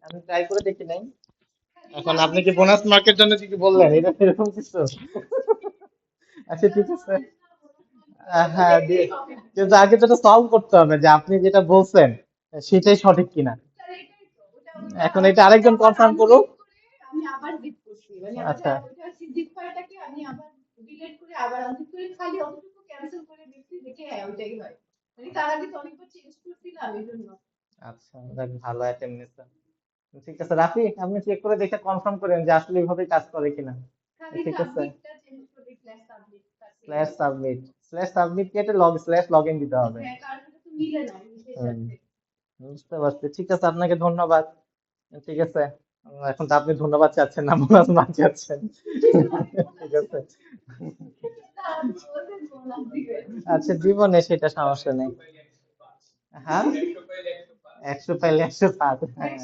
আমি ট্রাই করে দেখি নাই। এখন আপনি কি বোনাস মার্কের জন্য কি কি বললেন, এটা এরকম কিছু? আচ্ছা ঠিক আছে। হ্যাঁ কিন্তু আগে যেটা সলভ করতে হবে যে আপনি যেটা বলছেন সেটাই সঠিক কিনা। এখন এটা আরেকজন কনফার্ম করুক। আচ্ছা আচ্ছা, যাক ভালো অ্যাটেম্প নিছেন। ঠিক আছে রাফি, আপনি চেক করে দেখে কনফার্ম করেন যে আসলে এইভাবে কাজ করে কিনা। ঠিক আছে। স্ল্যাশ সাবমিট, স্ল্যাশ সাবমিট কেটে স্ল্যাশ লগ ইন দিতে হবে। হুম, বুঝতে পারছি। ঠিক আছে, আপনাকে ধন্যবাদ। ঠিক আছে। এখন তো আপনি ধন্যবাদ চাচ্ছেন না, বোনাস মান চাচ্ছেন। ঠিক আছে। আচ্ছা, জীবনে সেটা সমস্যা নেই। হ্যাঁ, 100 পাইলে 107। হ্যাঁ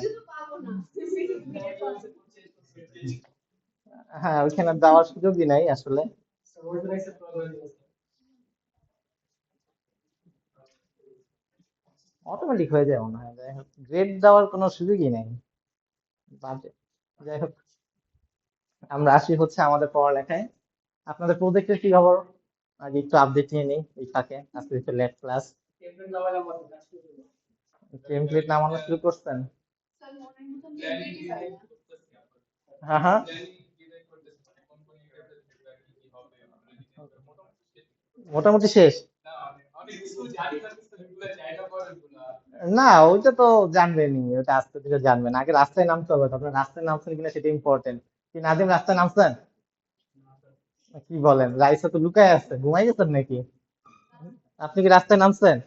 হ্যাঁ, ওইখানে দেওয়ার সুযোগই নাই আসলে। অটোমেটিক হয়ে যায় মনে হয়। যাই হোক, গ্রেড দেওয়ার কোনো সুযোগই নাই। বাজে। যাই হোক, আমরা আসি হচ্ছে আমাদের পড়ালেখায়। আপনাদের প্রজেক্টের কি খবর? আগে একটু আপডেট নিয়ে নিই এই ফাঁকে, আজকে একটু লেট ক্লাস। টেমপ্লেট নামানো শুরু করছেন? হ্যাঁ হ্যাঁ। মোটামুটি শেষ। না, ওইটা তো জানবেনই, ওটা আস্তে ধীরে জানবেন। আগে রাস্তায় নামতে হবে, তখন রাস্তায় নামছেন কিনা সেটা ইম্পর্টেন্ট। কি নাদিম, রাস্তায় নামছেন? কি বলেন, রাইসা তো লুকায় আছে, ঘুমাই গেছেন নাকি? আপনি কি রাস্তায় নামছেন?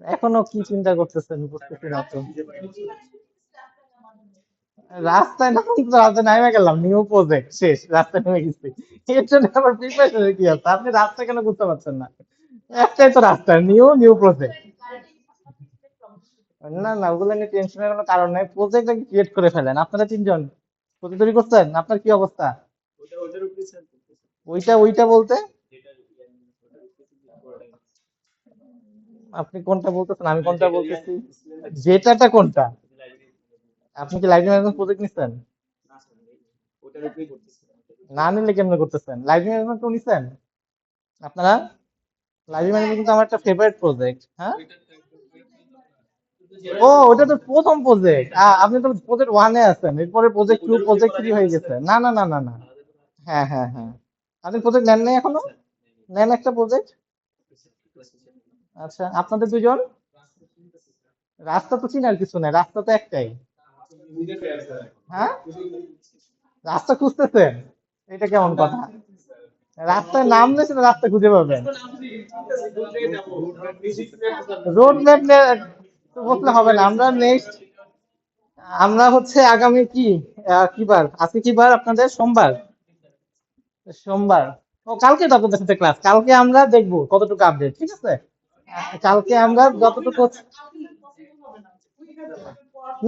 এখনো কি চিন্তা করতেছেন বুঝতেছি না তো। রাস্তায় নামতে তো রাস্তায় নামে গেলাম, নিউ প্রজেক্ট শেষ, রাস্তায় নেমে গেছি। এর জন্য আবার প্রিপারেশনের কি আছে? আপনি রাস্তা কেন বুঝতে পারছেন না? একটাই তো রাস্তা, নিউ নিউ প্রজেক্ট। না না, ওগুলো নিয়ে টেনশনের কোনো কারণ নাই, প্রজেক্ট ক্রিয়েট করে ফেলেন। আপনারা তিনজন প্রজেক্ট তৈরি করছেন, আপনার কি অবস্থা? ওইটা ওইটা বলতে আপনি কোনটা বলতেছেন, আমি কোনটা বলতেছি? যেটাটা কোনটা? আপনি কি লাইব্রেরি ম্যানেজমেন্ট প্রজেক্ট নিছেন? না নিলে কেমনে করতেছেন? লাইব্রেরি ম্যানেজমেন্ট তো নিছেন আপনারা? লাইব্রেরি ম্যানেজমেন্ট কিন্তু আমার একটা ফেভারিট প্রজেক্ট। হ্যাঁ, ও ওটা তো প্রথম প্রজেক্ট। আপনি তো প্রজেক্ট ওয়ানে আছেন, এরপরে প্রজেক্ট টু প্রজেক্ট থ্রি হয়ে গেছে। না না না না না। হ্যাঁ হ্যাঁ হ্যাঁ। আপনি প্রজেক্ট নেন নাই এখনো? নেন একটা প্রজেক্ট। আচ্ছা, আপনাদের দুজন। রাস্তা তো চিনার কিছু নাই, রাস্তা তো একটাই। হ্যাঁ, রাস্তা খুঁজতেছেন? এটা কেমন কথা? রাস্তায় নামলে সেটা রাস্তা খুঁজে পাবেন। রোড ম্যাপ তো বললে হবে না। আমরা নেক্সট, আমরা হচ্ছে আগামী কি বার আজকে, কি বার আপনাদের? সোমবার। সোমবার। ও, কালকে তো আপনাদের সাথে ক্লাস, কালকে আমরা দেখবো কতটুকু আপডেট। ঠিক আছে। কালকে আমরা যতটুকু,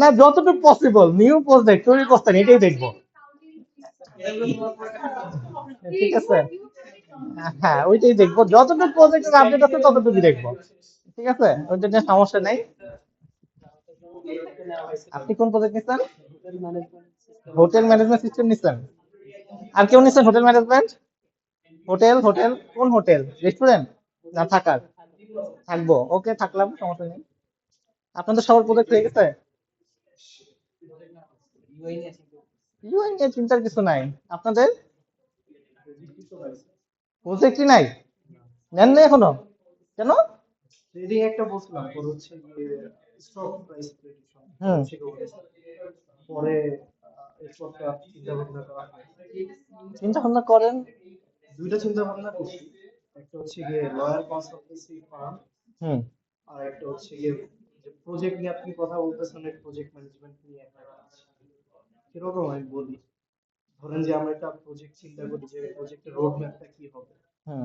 না যতটুকু পসিবল নিউ প্রজেক্ট তৈরি করতেন এটাই দেখবো। ঠিক আছে। হ্যাঁ, ওইটাই দেখবো, যতটুকু প্রজেক্টের আপডেট আছে ততটুকু দেখবো। ঠিক আছে, ওইটা নিয়ে সমস্যা নেই। আপনি কোন প্রজেক্ট নিচ্ছেন? হোটেল ম্যানেজমেন্ট সিস্টেম নিচ্ছেন? আর কেউ নিচ্ছেন হোটেল ম্যানেজমেন্ট? হোটেল হোটেল কোন হোটেল, রেস্টুরেন্ট না থাকার? থাকবো, ওকে থাকলাম, সমস্যা নেই। আপনাদের সবার প্রজেক্ট হয়ে গেছে? ইউআই নিয়ে চিন্তার কিছু নাই। আপনাদের প্রজেক্টই নাই? নেন নাই এখনো? কেন? হুম। চিন্তা ভাবনা করেন। হুম। হুম।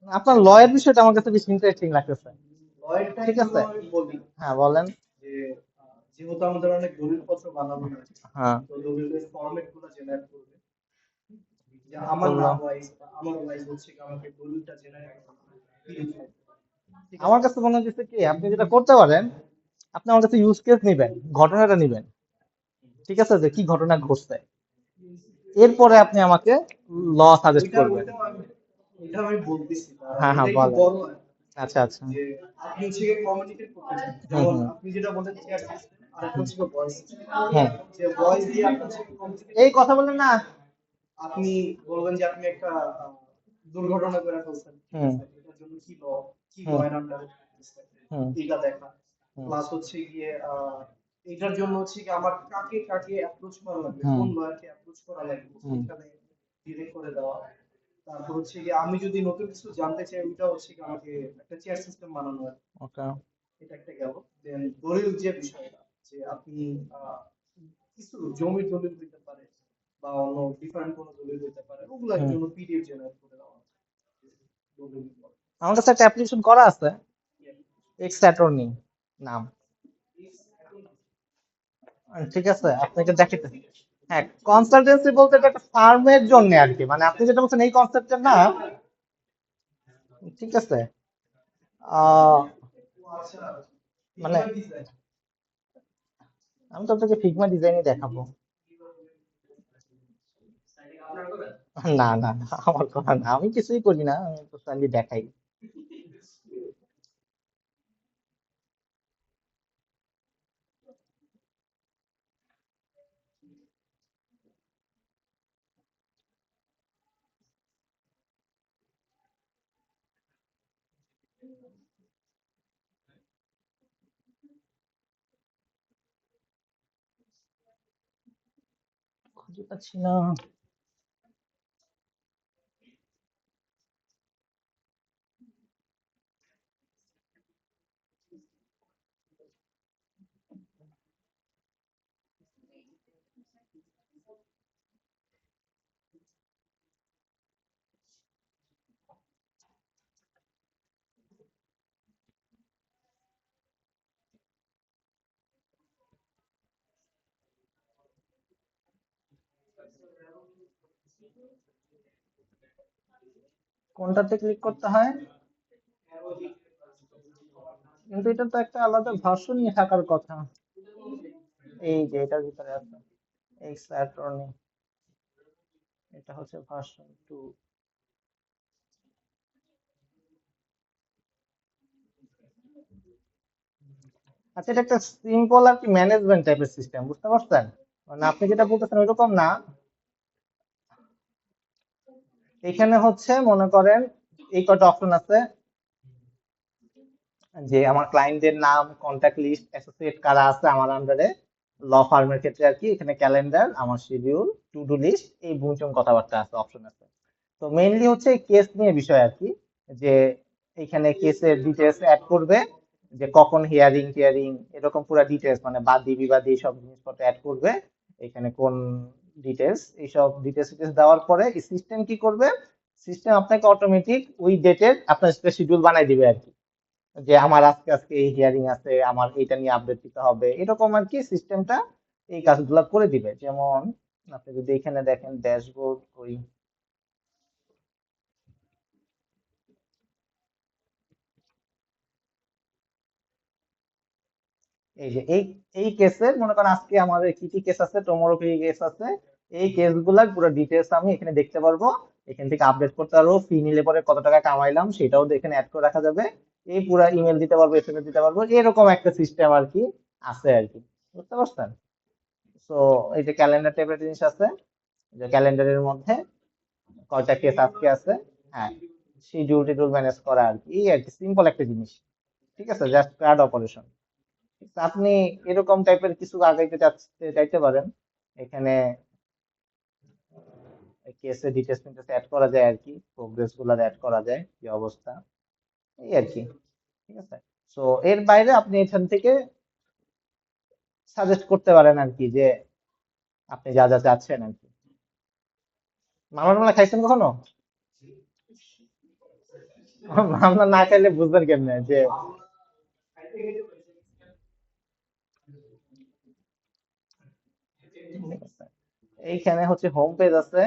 আপনার লয়ের বিষয়টা আমার কাছে বেশ ইন্টারেস্টিং লাগতেছে। ঠিক আছে। হ্যাঁ বলেন। হ্যাঁ। বললো আমার কাছে মনে হচ্ছে কি আপনি যেটা করতে পারেন, আপনি আমার কাছে ইউজ কেস নিবেন, ঘটনাটা নিবেন, ঠিক আছে, যে কি ঘটনা ঘটছে, এরপরে আপনি আমাকে ল সাজেস্ট করবেন। হ্যাঁ হ্যাঁ বলেন। আচ্ছা আচ্ছা। হুম হুম হুম। এই কথা বলেন না। হুম হুম হুম হুম হুম হুম। ওকে। আমার কাছে একটা অ্যাপ্লিকেশন করা আছে, এক্স অ্যাটর্নি নাম। ঠিক আছে, আপনাকে দেখাতে। হ্যাঁ, কনসালটেন্সি বলতে এটা একটা ফার্মের জন্য আর কি, মানে আপনি যেটা বলছেন এই কনসেপ্টের না। ঠিক আছে। আহ মানে আমি তো আপনাকে ফিগমা ডিজাইনই দেখাবো। না না না, আমার কথা না, আমি কিছুই করি না, আমি তো খালি দেখাই। খুঁজে পাচ্ছি না। কোনটাতে ক্লিক করতে হয়? কিন্তু এটা তো একটা আলাদা ভার্সন নিয়ে থাকার কথা। এই যে এটার ভিতরে আছে এক্স অ্যাটর্নি, এটা হচ্ছে ভার্সন 2। আচ্ছা, এটা একটা সিম্পল আর কি ম্যানেজমেন্ট টাইপের সিস্টেম, বুঝতে পারছেন? মানে আপনি যেটা বলতেছেন ওইরকম না। এখানে হচ্ছে মনে করেন এই কয়টা অপশন আছে, যে আমার ক্লায়েন্টদের নাম, কন্ট্যাক্ট লিস্ট, অ্যাসোসিয়েট কারা আছে আমার আন্ডারে, ল ফার্মের ক্ষেত্রে আর কি, এখানে ক্যালেন্ডার, আমার শিডিউল, টু ডু লিস্ট, এই বুমচুম কথাবার্তা আছে, অপশন আছে। তো মেইনলি হচ্ছে কেস নিয়ে বিষয় আর কি, যে এখানে কেসের ডিটেলস অ্যাড করবে, যে কখন হিয়ারিং টিয়ারিং, এরকম পুরো ডিটেলস, মানে বাদী বিবাদী সব জিনিসপত্র অ্যাড করবে এখানে, কোন ডিটেলস, এইসব ডিটেলস দেওয়ার পরে সিস্টেম কি করবে, সিস্টেম আপনাকে অটোমেটিক ওই ডেটের আপনার শিডিউল বানাই দিবে আর কি, যে আমার আজকে আজকে এই হিয়ারিং আছে, আমার এটা নিয়ে আপডেট দিতে হবে, এরকম আর কি সিস্টেমটা এই কাজগুলো করে দিবে। যেমন আপনি যদি এখানে দেখেন ড্যাশবোর্ড, ওই এই যে এই কেসের মনে করেন আজকে আমাদের কি কি কেস আছে, টমোরো কি কেস আছে, এই কেসগুলার পুরো ডিটেলস আমি এখানে দেখতে পারবো, এখান থেকে আপডেট করতে পারবো, ফি নিলে পরে কত টাকা কামাইলাম সেটাও এখানে অ্যাড করে রাখা যাবে, এই পুরো ইমেল দিতে পারবো, এসএমএস দিতে পারবো, এরকম একটা সিস্টেম আর কি আছে আর কি, বুঝতে পারছেন? তো এই যে ক্যালেন্ডার টাইপের জিনিস আছে, যে ক্যালেন্ডারের মধ্যে কয়টা কেস আজকে আছে, হ্যাঁ, শিডিউল টিডিউল ম্যানেজ করা আর কি, এই আর কি সিম্পল একটা জিনিস। ঠিক আছে, জাস্ট কার্ড অপারেশন। আপনি এরকম টাইপের কিছু আগাইতে চাইতে পারেন, এখানে কেসে ডিটেলস টিটেলস অ্যাড করা যায় আর কি, প্রোগ্রেস গুলো অ্যাড করা যায়, কি অবস্থা, এই আর কি। ঠিক আছে, তো এর বাইরে আপনি এখান থেকে সাজেস্ট করতে পারেন আর কি, যে আপনি যা যা চাচ্ছেন আর কি। মামলা টামলা খাইছেন কখনো? মামলা না খাইলে বুঝবেন কেমনে যে, এইখানে হচ্ছে হোম পেজ আছে,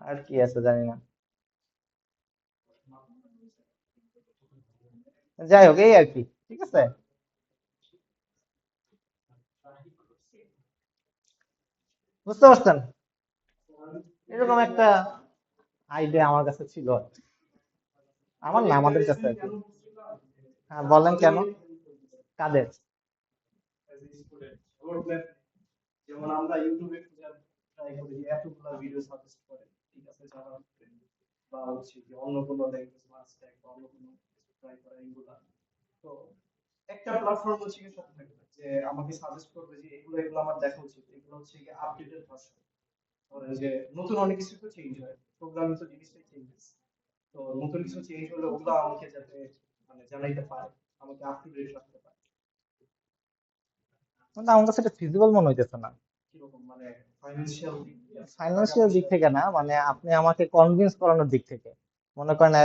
আর কি আছে জানি না, যাই হোক এই আর কি। ঠিক আছে, বুঝতে পারছেন? এরকম একটা আইডিয়া আমার কাছে ছিল আর কি। আমার না, আমাদের কাছে আর কি। হ্যাঁ বলেন কেন, কাদের? না, আমার কাছে এটা ফিজিবল মনে হইতেছে না। ফাইন্যান্সিয়াল দিক থেকে না, মানে আপনি আমাকে কনভিন্স করানোর দিক থেকে। মনে করেন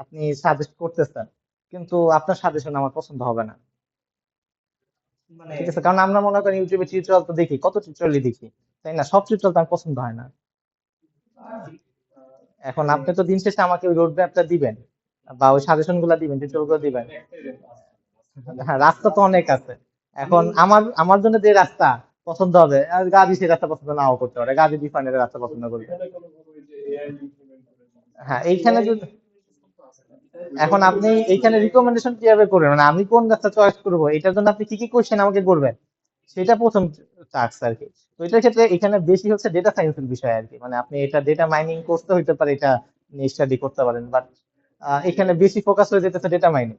আপনি সাজেস্ট করতেছেন, কিন্তু আপনার সাজেশন আমার পছন্দ হবে না। ঠিক আছে, কারণ আমরা মনে করেন ইউটিউবে টিউটোরিয়াল তো দেখি, কত টিউটোরিয়ালই দেখি, তাই না? সব টিউটোরিয়াল তো আমার পছন্দ হয় না। এখন আপনি তো দিন শেষে আমাকে ওই রোড ম্যাপটা দিবেন, বা ওই সাজেশন গুলা দিবেন, টিউটোরিয়াল গুলো দিবেন। হ্যাঁ, রাস্তা তো অনেক আছে। এখন আমার আমার জন্য যে রাস্তা পছন্দ হবে, আর গাজী সেই রাস্তা পছন্দ নাও করতে পারে, গাজী ডিফাইনের রাস্তা পছন্দ করবে। হ্যাঁ এইখানে যদি, এখন আপনি এইখানে রিকমেন্ডেশন কিভাবে করবেন, মানে আমি কোন রাস্তা চয়েস করবো, এটার জন্য আপনি কি কি কোশ্চেন আমাকে করবেন, সেটা প্রথম টাস্ক আর কি। তো এটার ক্ষেত্রে এখানে বেশি হচ্ছে ডেটা সায়েন্সের বিষয় আর কি, মানে আপনি এটা ডেটা মাইনিং করতে হইতে পারে, এটা নিয়ে স্টাডি করতে পারেন, বাট এখানে বেশি ফোকাস হয়ে যেতেছে ডেটা মাইনিং।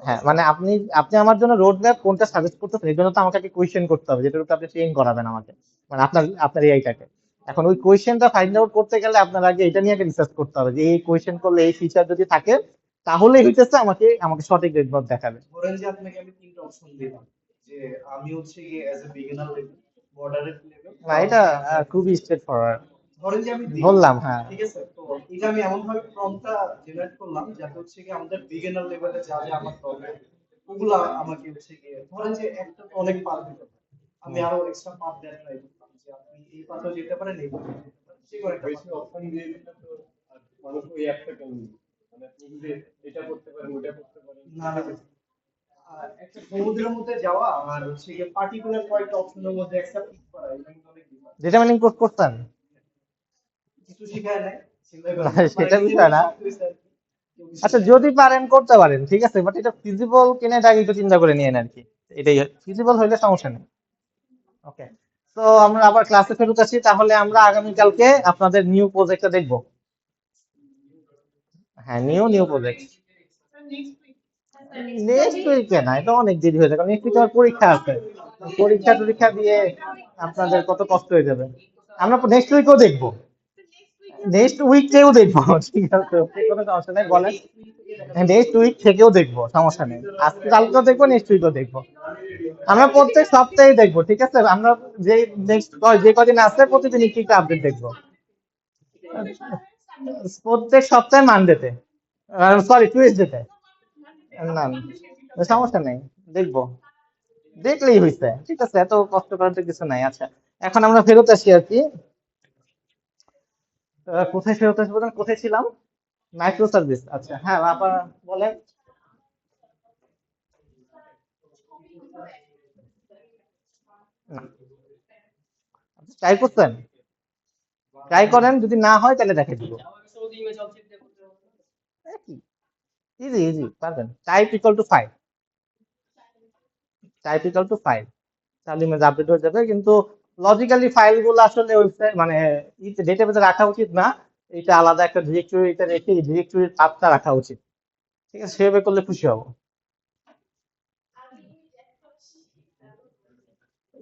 হ্যাঁ মানে আপনি আপনি আমার জন্য রোড ম্যাপ কোনটা সাজেস্ট করতেছেন, এর জন্য তো আমাকে কোয়েশ্চেন করতে হবে, যেটার উপর আপনি ট্রেন করাবেন আমাকে, মানে আপনার এআইটাকে। এখন ওই কোয়েশ্চেনটা ফাইন্ড আউট করতে গেলে আপনার আগে এটা নিয়ে রিসার্চ করতে হবে, যে এই কোয়েশ্চেন করলে এই ফিচার যদি থাকে, তাহলে হইতেছে আমাকে আমাকে সঠিক রেটমোড দেখাবে। না এটা খুবই স্ট্রেট ফরওয়ার্ড বললাম, হ্যাঁ। ডেটা মাইনিং কোর্স করতেন? না, সেটা বিষয় না। আচ্ছা যদি পারেন করতে পারেন, ঠিক আছে, বাট এটা ফিজিবল কিনা এটা আগে একটু চিন্তা করে নিয়েন আর কি। এটাই, ফিজিবল হইলে সমস্যা নেই। ওকে, তো আমরা আবার ক্লাসে ফেরত আসি, তাহলে আমরা আগামীকালকে আপনাদের নিউ প্রজেক্টটা দেখবো। হ্যাঁ, নিউ নিউ প্রজেক্ট। নেক্সট উইকে না, এটা অনেক দেরি হয়ে যাবে, কারণ নেক্সট উইকে আমার পরীক্ষা আছে। পরীক্ষা টরীক্ষা দিয়ে আপনাদের কত কষ্ট হয়ে যাবে। আমরা নেক্সট উইকেও দেখবো, নেক্সট উইকেও দেখবো। ঠিক আছে, ওকে, কোনো সমস্যা নেই, বলেন। নেক্সট উইক থেকেও দেখবো, সমস্যা নেই। আজকে কালকেও দেখবো, নেক্সট উইকও দেখবো। আমরা প্রত্যেক সপ্তাহে দেখবো, ঠিক আছে? আমরা যে নেক্সট যে কদিন আছে প্রতিদিন একটু একটু আপডেট দেখবো। প্রত্যেক সপ্তাহে মানডেতে, সরি টুইসডেতে। না সমস্যা নেই, দেখবো, দেখলেই হয়েছে। ঠিক আছে, এত কষ্ট করার তো কিছু নাই। আচ্ছা, এখন আমরা ফেরত আসি আর কি। কোথায় ফেরত আসবো যেন, কোথায় ছিলাম? মাইক্রো সার্ভিস, আচ্ছা হ্যাঁ আপা, বলেন। ট্রাই করছেন? ট্রাই করেন, যদি না হয় তাহলে দেখে দিব। ইজি ইজি, পারবেন। Type equal to 5, type equal to 5, তাহলে ইমেজ আপডেট হয়ে যাবে। কিন্তু লজিক্যালি ফাইল গুলো আসলে ওয়েবসাইট মানে ডেটাবেসে রাখা উচিত না, এটা আলাদা একটা ডিরেক্টরিতে রেখে ডিরেক্টরির পাথটা রাখা উচিত। ঠিক আছে, সেভাবে করলে খুশি হব।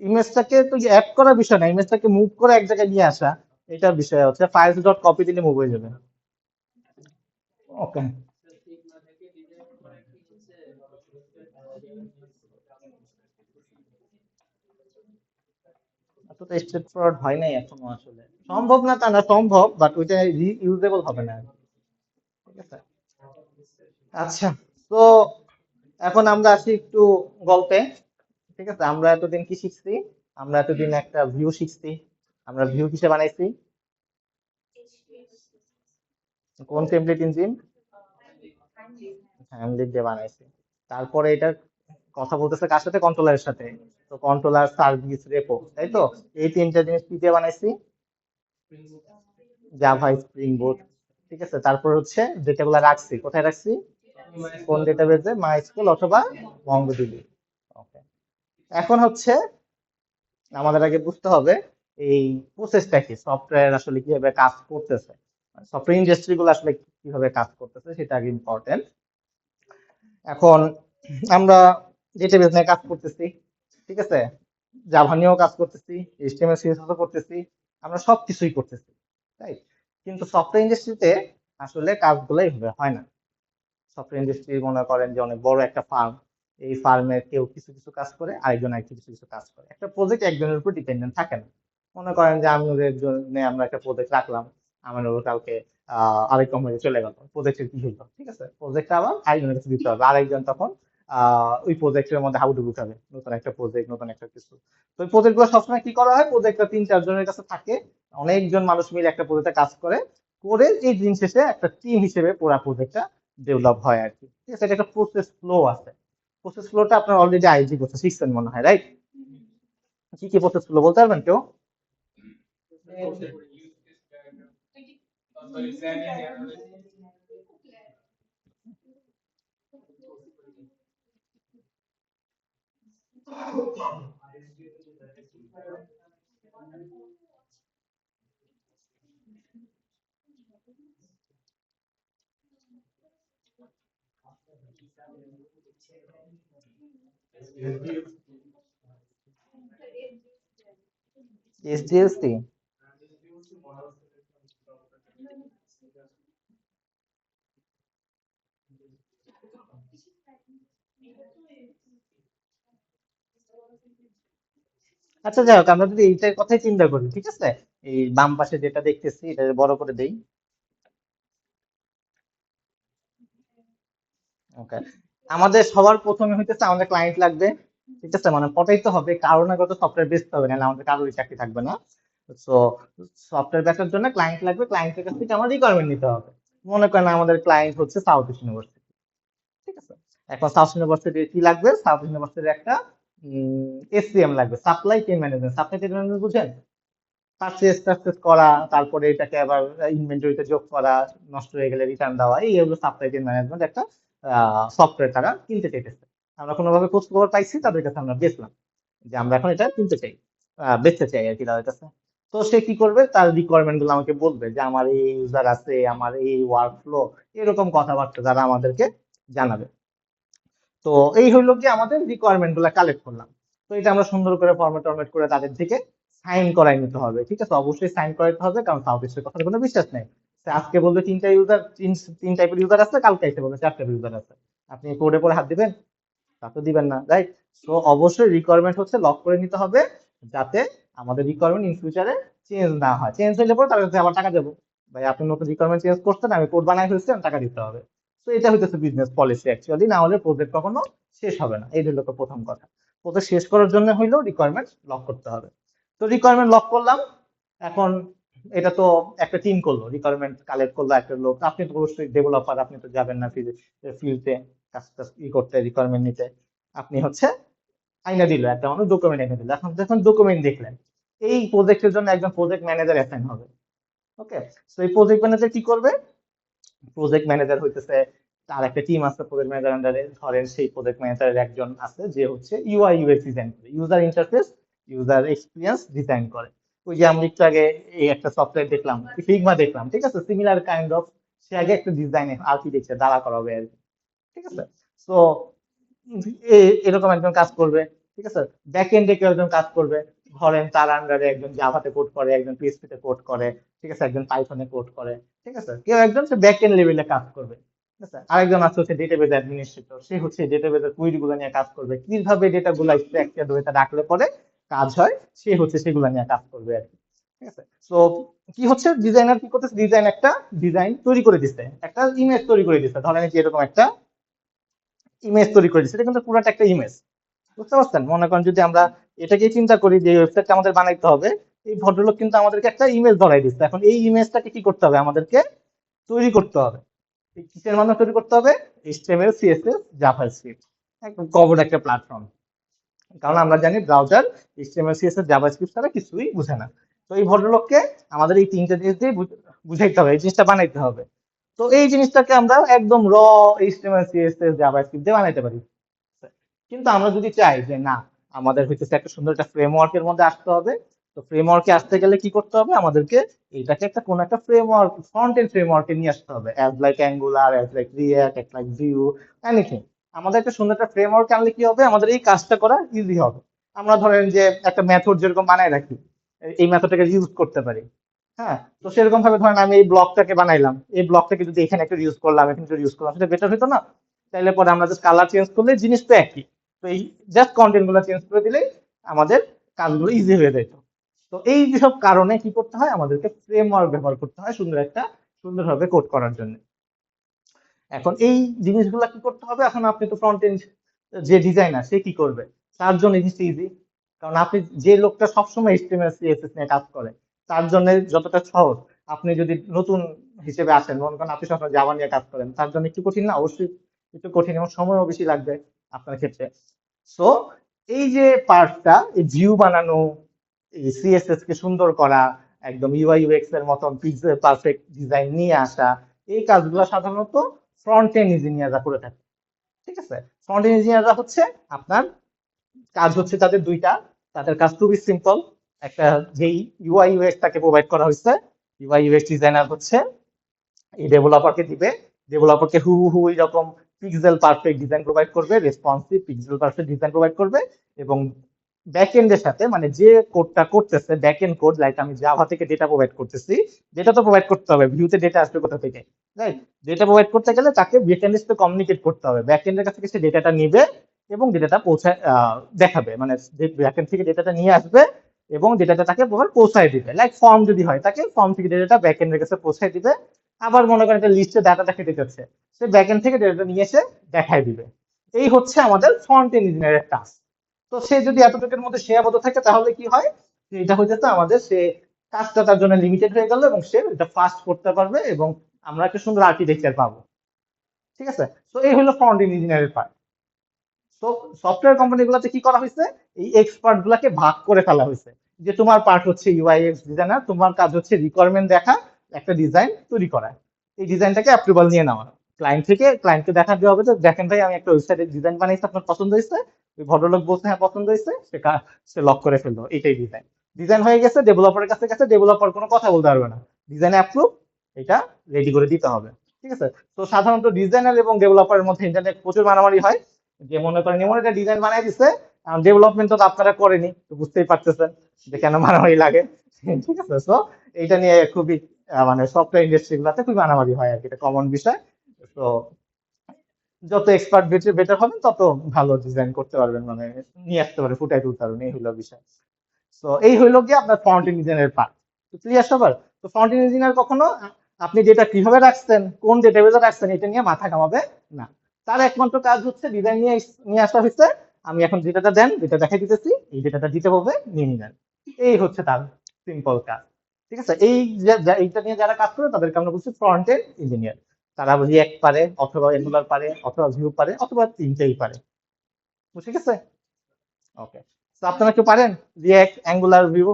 ইমেজটাকে তো অ্যাড করার বিষয় না, ইমেজটাকে মুভ করে এক জায়গায় নিয়ে আসা, এটার বিষয় হচ্ছে ফাইলস ডট কপি দিলে মুভ হয়ে যাবে। ওকে, এতটা স্ট্রেট ফরওয়ার্ড হয় নাই এখনো আসলে। সম্ভব না তা না, সম্ভব, বাট ওইটা ইউজেবল হবে না। ঠিক আছে, আচ্ছা। তো এখন আমরা আসি একটু গল্পে। ঠিক আছে, আমরা এতদিন কি শিখছি? আমরা এতদিন একটা ভিউ শিখছি। আমরা ভিউ কিসে বানাইছি? কোন টেমপ্লেট ইঞ্জিন? হ্যামলেট দিয়ে বানাইছি। তারপরে এটা কথা বলতেছে কার সাথে? কন্ট্রোলারের সাথে। তো কন্ট্রোলার, সার্ভিস, রেপো, তাই তো? এই তিনটা জিনিস কি দিয়ে বানাইছি? জাভা, স্প্রিং বুট, ঠিক আছে। তারপর হচ্ছে ডেটাগুলো রাখছি কোথায় রাখছি? কোন ডেটাবেজে? মাইস্কুল অথবা মঙ্গোডিবি। ওকে। এখন হচ্ছে আমাদের আগে বুঝতে হবে এই প্রসেসটা কি, সফটওয়্যার আসলে কিভাবে কাজ করতেছে, সফটওয়্যার ইন্ডাস্ট্রি গুলো আসলে কিভাবে কাজ করতেছে সেটা আগে ইম্পর্টেন্ট। এখন আমরা ডেটাবেজ নিয়ে কাজ করতেছি, ঠিক আছে, জাভা নিয়েও কাজ করতেছি, এইচটিএমএল সিএসএস করতেছি, আমরা সবকিছুই করতেছি, তাই। কিন্তু সফটওয়্যার ইন্ডাস্ট্রিতে আসলে কাজগুলো এইভাবে হয় না। সফটওয়্যার ইন্ডাস্ট্রি মনে করেন যে অনেক বড় একটা ফার্ম, এই ফার্মে কেউ কিছু কিছু কাজ করে, আরেকজন আরেকটু কিছু কিছু কাজ করে, একটা প্রজেক্ট একজনের উপর ডিপেন্ডেন্ট থাকে না। মনে করেন যে আমিনুরের জন্য আমরা একটা প্রজেক্ট রাখলাম, আমিনুর কালকে আরেক কোম্পানি চলে গেল, প্রজেক্টের কি হইলো, ঠিক আছে, প্রজেক্টটা আবার আরেকজনের কাছে দিতে হবে, আরেকজন তখন ওই প্রজেক্টের মধ্যে হাবুডুবু খাবে, নতুন একটা প্রজেক্ট, নতুন একটা কিছু। তো ওই প্রজেক্ট গুলো সবসময় কি করা হয়, প্রজেক্টটা তিন চারজনের কাছে থাকে, অনেকজন মানুষ মিলে একটা প্রজেক্টে কাজ করে, করে এই দিন শেষে একটা টিম হিসেবে পুরো প্রজেক্টটা ডেভেলপ হয় আর কি, ঠিক আছে। এটা একটা প্রসেস ফ্লো আছে। প্রসেস ফ্লোটা আপনার অলরেডি আইজি করতে শিখছেন মনে হয়, রাইট? কি কি প্রসেস ফ্লো বলতে পারবেন কেউ? এসডিএলসি? আচ্ছা, যাই হোক, আমরা যদি এইটার কথাই চিন্তা করি, ঠিক আছে, এই বাম পাশে যেটা দেখতেছি এটা বড় করে দেই। ওকে। আমাদের সবার প্রথমে হইতেছে আমাদের ক্লায়েন্ট লাগবে, ঠিক আছে, মানে পটাইতে হবে, কারো না কত সফটওয়্যার বেচতে হবে, নাহলে আমাদের কারোরই চাকরি থাকবে না। তো সফটওয়্যার বেচার জন্য ক্লায়েন্ট লাগবে, ক্লায়েন্টের কাছ থেকে আমার রিকোয়ারমেন্ট নিতে হবে। মনে করেন আমাদের ক্লায়েন্ট হচ্ছে সাউথ ইস্ট ইউনিভার্সিটি, ঠিক আছে। এখন সাউথ ইউনিভার্সিটির কি লাগবে? সাউথ ইউনিভার্সিটির একটা এসসিএম লাগবে, supply chain management. Supply chain management বুঝেন? পারচেজ টারচেজ করা, তারপরে এটাকে আবার ইনভেন্টরিতে যোগ করা, নষ্ট হয়ে গেলে রিটার্ন দেওয়া, এই এগুলো সাপ্লাই চেইন ম্যানেজমেন্ট একটা সফটওয়্যার তারা কিনতে চাইতেছে। আমরা কোনোভাবে খোঁজ খবর পাইছি, তাদের কাছে আমরা বেচলাম যে আমরা এখন এটা কিনতে চাই, বেচতে চাই আর কি তাদের কাছে। তো সে কি করবে, তার রিকোয়ারমেন্ট গুলো আমাকে বলবে যে আমার এই ইউজার আছে, আমার এই ওয়ার্ক ফ্লো, এরকম কথাবার্তা তারা আমাদেরকে জানাবে। তো এই হইলো কি আমাদের রিকোয়ারমেন্ট গুলা কালেক্ট করলাম। তো এটা আমরা সুন্দর করে ফরম্যাট টরম্যাট করে তাদের থেকে সাইন করাই নিতে হবে, ঠিক আছে, অবশ্যই সাইন করাইতে হবে, কারণ সাউথ ইস্টের কথার কোনো বিশ্বাস নেই। সে আজকে বলবে তিনটা ইউজার, তিন টাইপের ইউজার আছে, কালকে এসে বলবে চার টাইপের ইউজার আছে। আপনি কোডে পরে হাত দিবেন? তা তো দিবেন না, রাইট? তো অবশ্যই রিকোয়ারমেন্ট হচ্ছে লক করে নিতে হবে, যাতে আমাদের রিকোয়ারমেন্ট ইন ফিউচারে চেঞ্জ না হয়। চেঞ্জ হইলে পরে তার কাছে আবার টাকা দেবো, ভাই আপনি নতুন রিকোয়ারমেন্ট চেঞ্জ করছেন, আমি কোড বানাই ফেলছি, আমি টাকা দিতে হবে। তো এটা হইতেছে বিজনেস পলিসি অ্যাকচুয়ালি, না হলে প্রজেক্ট কখনো শেষ হবে না। এই হলো তো প্রথম কথা। প্রজেক্ট শেষ করার জন্য হইলেও রিকোয়ারমেন্ট লক করতে হবে। তো রিকোয়ারমেন্ট লক করলাম। এখন এটা তো একটা টিম করলো, রিকোয়ারমেন্ট কালেক্ট করলো একটা লোক, আপনি তো অবশ্যই ডেভেলপার, আপনি তো যাবেন না ফিল্ডে কাজ টাজ করতে, রিকোয়ারমেন্ট নিতে। আপনি হচ্ছে আইনা দিল, একটা মানুষ ডকুমেন্ট এনে দিল, এখন যখন ডকুমেন্ট দেখলেন, এই প্রজেক্টের জন্য একজন প্রজেক্ট ম্যানেজার অ্যাসাইন হবে। ওকে। তো এই প্রজেক্ট ম্যানেজার কি করবে? প্রজেক্ট ম্যানেজার হইতেছে, তার একটা টিম আছে প্রজেক্ট ম্যানেজার আন্ডারে, ধরেন সেই প্রজেক্ট ম্যানেজারের একজন আছে যে হচ্ছে ইউআই ইউএক্স ডিজাইন করে, user interface, user experience design করে। ওই যে আমরা একটু আগে এই একটা সফটওয়্যার দেখলাম, ফিগমা দেখলাম, ঠিক আছে, সিমিলার কাইন্ড অফ। সে আগে একটা ডিজাইন আর্কিটেকচার দাঁড়া করাবে আর কি, ঠিক আছে। তো এরকম একজন কাজ করবে, ঠিক আছে। ব্যাক এন্ডে কেউ একজন কাজ করবে, ধরেন তার আন্ডারে একজন জাভাতে কোড করে, একজন পিএইচপি তে কোড করে, ঠিক আছে, একজন পাইথনে কোড করে, ঠিক আছে, কেউ একজন সে ব্যাক এন্ড লেভেলে কাজ করবে, ঠিক আছে। আরেকজন আছে হচ্ছে ডেটাবেজ অ্যাডমিনিস্ট্রেটর, সে হচ্ছে ডেটাবেজের কুইরি গুলো নিয়ে কাজ করবে, কিভাবে ডেটা গুলা স্ট্রাকচার হয়ে তা রাখলে পরে কাজ হয়, সে হচ্ছে সেগুলো নিয়ে কাজ করবে আর কি, ঠিক আছে। তো কি হচ্ছে, ডিজাইনার কি করতেছে, ডিজাইন তৈরি করে দিচ্ছে, একটা ইমেজ তৈরি করে দিচ্ছে, ধরেন এই যে এরকম একটা ইমেজ তৈরি করে দিচ্ছে, এটা কিন্তু পুরাটা একটা ইমেজ, বুঝতে পারছেন? মনে করেন যদি আমরা এটাকে চিন্তা করি যে ওয়েবসাইটটা আমাদের বানাইতে হবে, এই ভদ্রলোক কিন্তু আমাদেরকে একটা ইমেজ ধরাই দিচ্ছে, এখন এই ইমেজটাকে কি করতে হবে আমাদেরকে? তৈরি করতে হবে। এই কিসের মাধ্যমে তৈরি করতে হবে? HTML, CSS, JavaScript. একদম কমন একটা প্ল্যাটফর্ম। কারণ আমরা জানি ব্রাউজার এইচটিএমএল, সিএসএস, জাভাস্ক্রিপ্ট ছাড়া কিছুই বুঝে না। তো এই ভদ্রলোককে আমাদের এই তিনটা জিনিস দিয়ে বুঝাইতে হবে, এই জিনিসটা বানাইতে হবে। তো এই জিনিসটাকে আমরা একদম এইচটিএমএল, সিএসএস, জাভাস্ক্রিপ্ট দিয়ে বানাইতে পারি। কিন্তু আমরা যদি চাই যে না, আমাদের হইতেছে একটা সুন্দর একটা ফ্রেমওয়ার্কের মধ্যে আসতে হবে, তো ফ্রেমওয়ার্কে আসতে গেলে কি করতে হবে আমাদেরকে? এইটাকে একটা কোন একটা ফ্রেমওয়ার্ক, ফ্রন্ট এন্ড ফ্রেমওয়ার্কে নিয়ে আসতে হবে, as like angular, as like react, as like view, anything. আমাদের একটা সুন্দর একটা ফ্রেমওয়ার্ক আনলে কি হবে? আমাদের এই কাজটা করা ইজি হবে। আমরা ধরেন যে একটা মেথড যেরকম বানায় রাখি, এই মেথডটাকে ইউজ করতে পারি। হ্যাঁ, তো সেরকম ভাবে ধরেন আমি এই ব্লকটাকে বানাইলাম, এই ব্লকটাকে যদি এখানে একটা ইউজ করলাম, এখানে একটা ইউজ করলাম, সেটা বেটার হতো না? তাইলে পরে আমরা জাস্ট কালার চেঞ্জ করলে জিনিস তো একই। তো এই জাস্ট কন্টেন্ট গুলো চেঞ্জ করে দিলেই আমাদের কাজগুলো ইজি হয়ে যেত। তো এই যেসব কারণে কি করতে হয়? আমাদেরকে ফ্রেমওয়ার্ক ব্যবহার করতে হয় সুন্দরভাবে কোড করার জন্য। এখন এই জিনিসগুলো কি করতে হবে? এখন আপনি তো ফ্রন্ট এন্ড যে ডিজাইনার, সে কি করবে? তার জন্য এই জিনিসটা ইজি। কারণ আপনি, যে লোকটা সবসময় এইচটিএমএল, সিএসএস নিয়ে কাজ করে, তার জন্য যতটা সহজ, আপনি যদি নতুন হিসেবে আসেন, মনে করেন আপনি সবসময় জাভা নিয়ে কাজ করেন, তার জন্য একটু কঠিন না? অবশ্যই একটু কঠিন, এবং সময়ও বেশি লাগবে আপনার ক্ষেত্রে। সো এই যে পার্টটা, এই ভিউ বানানো, এই সিএসএস কে সুন্দর করা, একদম ইউআই ইউএক্স এর মতন পিক্সেল পারফেক্ট ডিজাইন নিয়ে আসা, এই কাজগুলো সাধারণত ফ্রন্ট এন্ড ইঞ্জিনিয়াররা করে থাকে। ঠিক আছে? ফ্রন্ট এন্ড ইঞ্জিনিয়াররা হচ্ছে আপনার কাজ হচ্ছে তাদের দুইটা। তাদের কাজ খুবই সিম্পল। একটা, যেই ইউআই ইউএক্স তাকে প্রোভাইড করা হয়েছে, ইউআই ইউএক্স ডিজাইনার হচ্ছে এই ডেভেলপারকে দিবে, ডেভেলপারকে হু এরকম পিক্সেল পারফেক্ট ডিজাইন প্রোভাইড করবে, responsive pixel perfect design provide করবে। এবং ব্যাকএন্ডের সাথে, মানে যে কোডটা করতেছে, ব্যাকএন্ড কোড, লাইক আমি জাভা থেকে ডেটা প্রোভাইড করতেছি, ডেটা তো প্রোভাইড করতে হবে, ভিউতে ডেটা আসবে কোথা থেকে? রাইট? ডেটা প্রোভাইড করতে গেলে তাকে ব্যাকএন্ডের সাথে কমিউনিকেট করতে হবে, ব্যাকএন্ডের কাছ থেকে সে ডেটাটা নিবে এবং ডেটাটা পৌঁছায় দেখাবে, মানে ব্যাকএন্ড থেকে ডেটাটা নিয়ে আসবে এবং ডেটাটা তাকে পৌঁছায় দিবে। লাইক ফর্ম যদি হয়, তাকে ফর্ম থেকে ডেটাটা ব্যাকএন্ডের কাছে পৌঁছায় দিবে। আবার মনে করেন একটা লিস্টে ডাটাটা কেটে যাচ্ছে, সে ব্যাকএন্ড থেকে ডেটাটা নিয়ে এসে দেখায় দিবে। এই হচ্ছে আমাদের ফ্রন্ট এন্ড ইঞ্জিনিয়ারের কাজ। তো সে যদি এতটুকুর মধ্যে সীমাবদ্ধ থাকে, তাহলে কি হয়? এটা হয়ে যেত আমাদের, সে কাজটা তার জন্য লিমিটেড হয়ে গেল এবং সে এটা ফাস্ট করতে পারবে এবং আমরা একটা সুন্দর আর্কিটেকচার পাবো। ঠিক আছে? তো এই হলো ফ্রন্ট এন্ড ইঞ্জিনিয়ারের পার্ট। তো সফটওয়্যার কোম্পানি গুলাতে কি করা হয়েছে? এই এক্সপার্ট গুলাকে ভাগ করে ফেলা হয়েছে, যে তোমার পার্ট হচ্ছে ইউআইএক্স ডিজাইনার, তোমার কাজ হচ্ছে রিকোয়ারমেন্ট দেখা, একটা ডিজাইন তৈরি করা, এই ডিজাইনটাকে অ্যাপ্রুভাল নিয়ে নেওয়া ক্লায়েন্ট থেকে। ক্লায়েন্টকে দেখা দেওয়া হবে যে দেখেন ভাই, আমি একটা ওয়েবসাইটের ডিজাইন বানাইছি, আপনার পছন্দ হয়েছে? ওই ভদ্রলোক বলছে হ্যাঁ পছন্দ হয়েছে, সে লক করে ফেললো, এইটাই ডিজাইন। ডিজাইন হয়ে গেছে, ডেভেলপারের কাছে গেছে, ডেভেলপার কোনো কথা বলতে পারবে না, ডিজাইন অ্যাপ্রুভ, এটা রেডি করে দিতে হবে। ঠিক আছে? তো সাধারণত ডিজাইনার এবং ডেভেলপারের মধ্যে ইন্টারনেট প্রচুর মারামারি হয়, যে মনে করেন এমন একটা ডিজাইন বানাই দিচ্ছে, ডেভেলপমেন্ট তো আপনারা করেনি, তো বুঝতেই পারতেছেন যে কেন মারামারি লাগে। ঠিক আছে? তো এইটা নিয়ে খুবই মানে সফটওয়্যার ইন্ডাস্ট্রি গুলাতে খুবই মারামারি হয় আর কি, এটা কমন বিষয়। তো যত এক্সপার্ট বেটার হবেন, তত ভালো ডিজাইন করতে পারবেন, মানে নিয়ে আসতে পারবেন, ফুটাই তুলতে পারবেন, এই হলো বিষয়। তো এই হইলো গিয়ে আপনার ফ্রন্ট এন্ড ইঞ্জিনিয়ারের পার্ট। তো ক্লিয়ার সবার? তো ফ্রন্ট এন্ড ইঞ্জিনিয়ার কখনো আপনি ডেটা কিভাবে রাখছেন, কোন ডেটাবেজে রাখছেন, এটা নিয়ে মাথা ঘামাবে না। তার একমাত্র কাজ হচ্ছে ডিজাইন নিয়ে নিয়ে আসা হয়েছে, আমি এখন ডেটাটা দেন, ডেটা দেখাই দিতেছি, এই ডেটাটা দিতে হবে, নিয়ে নিলেন। এই হচ্ছে তার সিম্পল কাজ। ঠিক আছে? এই এইটা নিয়ে যারা কাজ করে তাদেরকে আমরা বলছি ফ্রন্ট এন্ড ইঞ্জিনিয়ার। তারা রিয়েক্ট পারে, অথবা এঙ্গুলার পারে, অথবা ভিউ পারে, অথবা তিনটেই পারে। বুঝে গেছে? ওকে। তো আপনারা কেউ পারেন react, angular, view?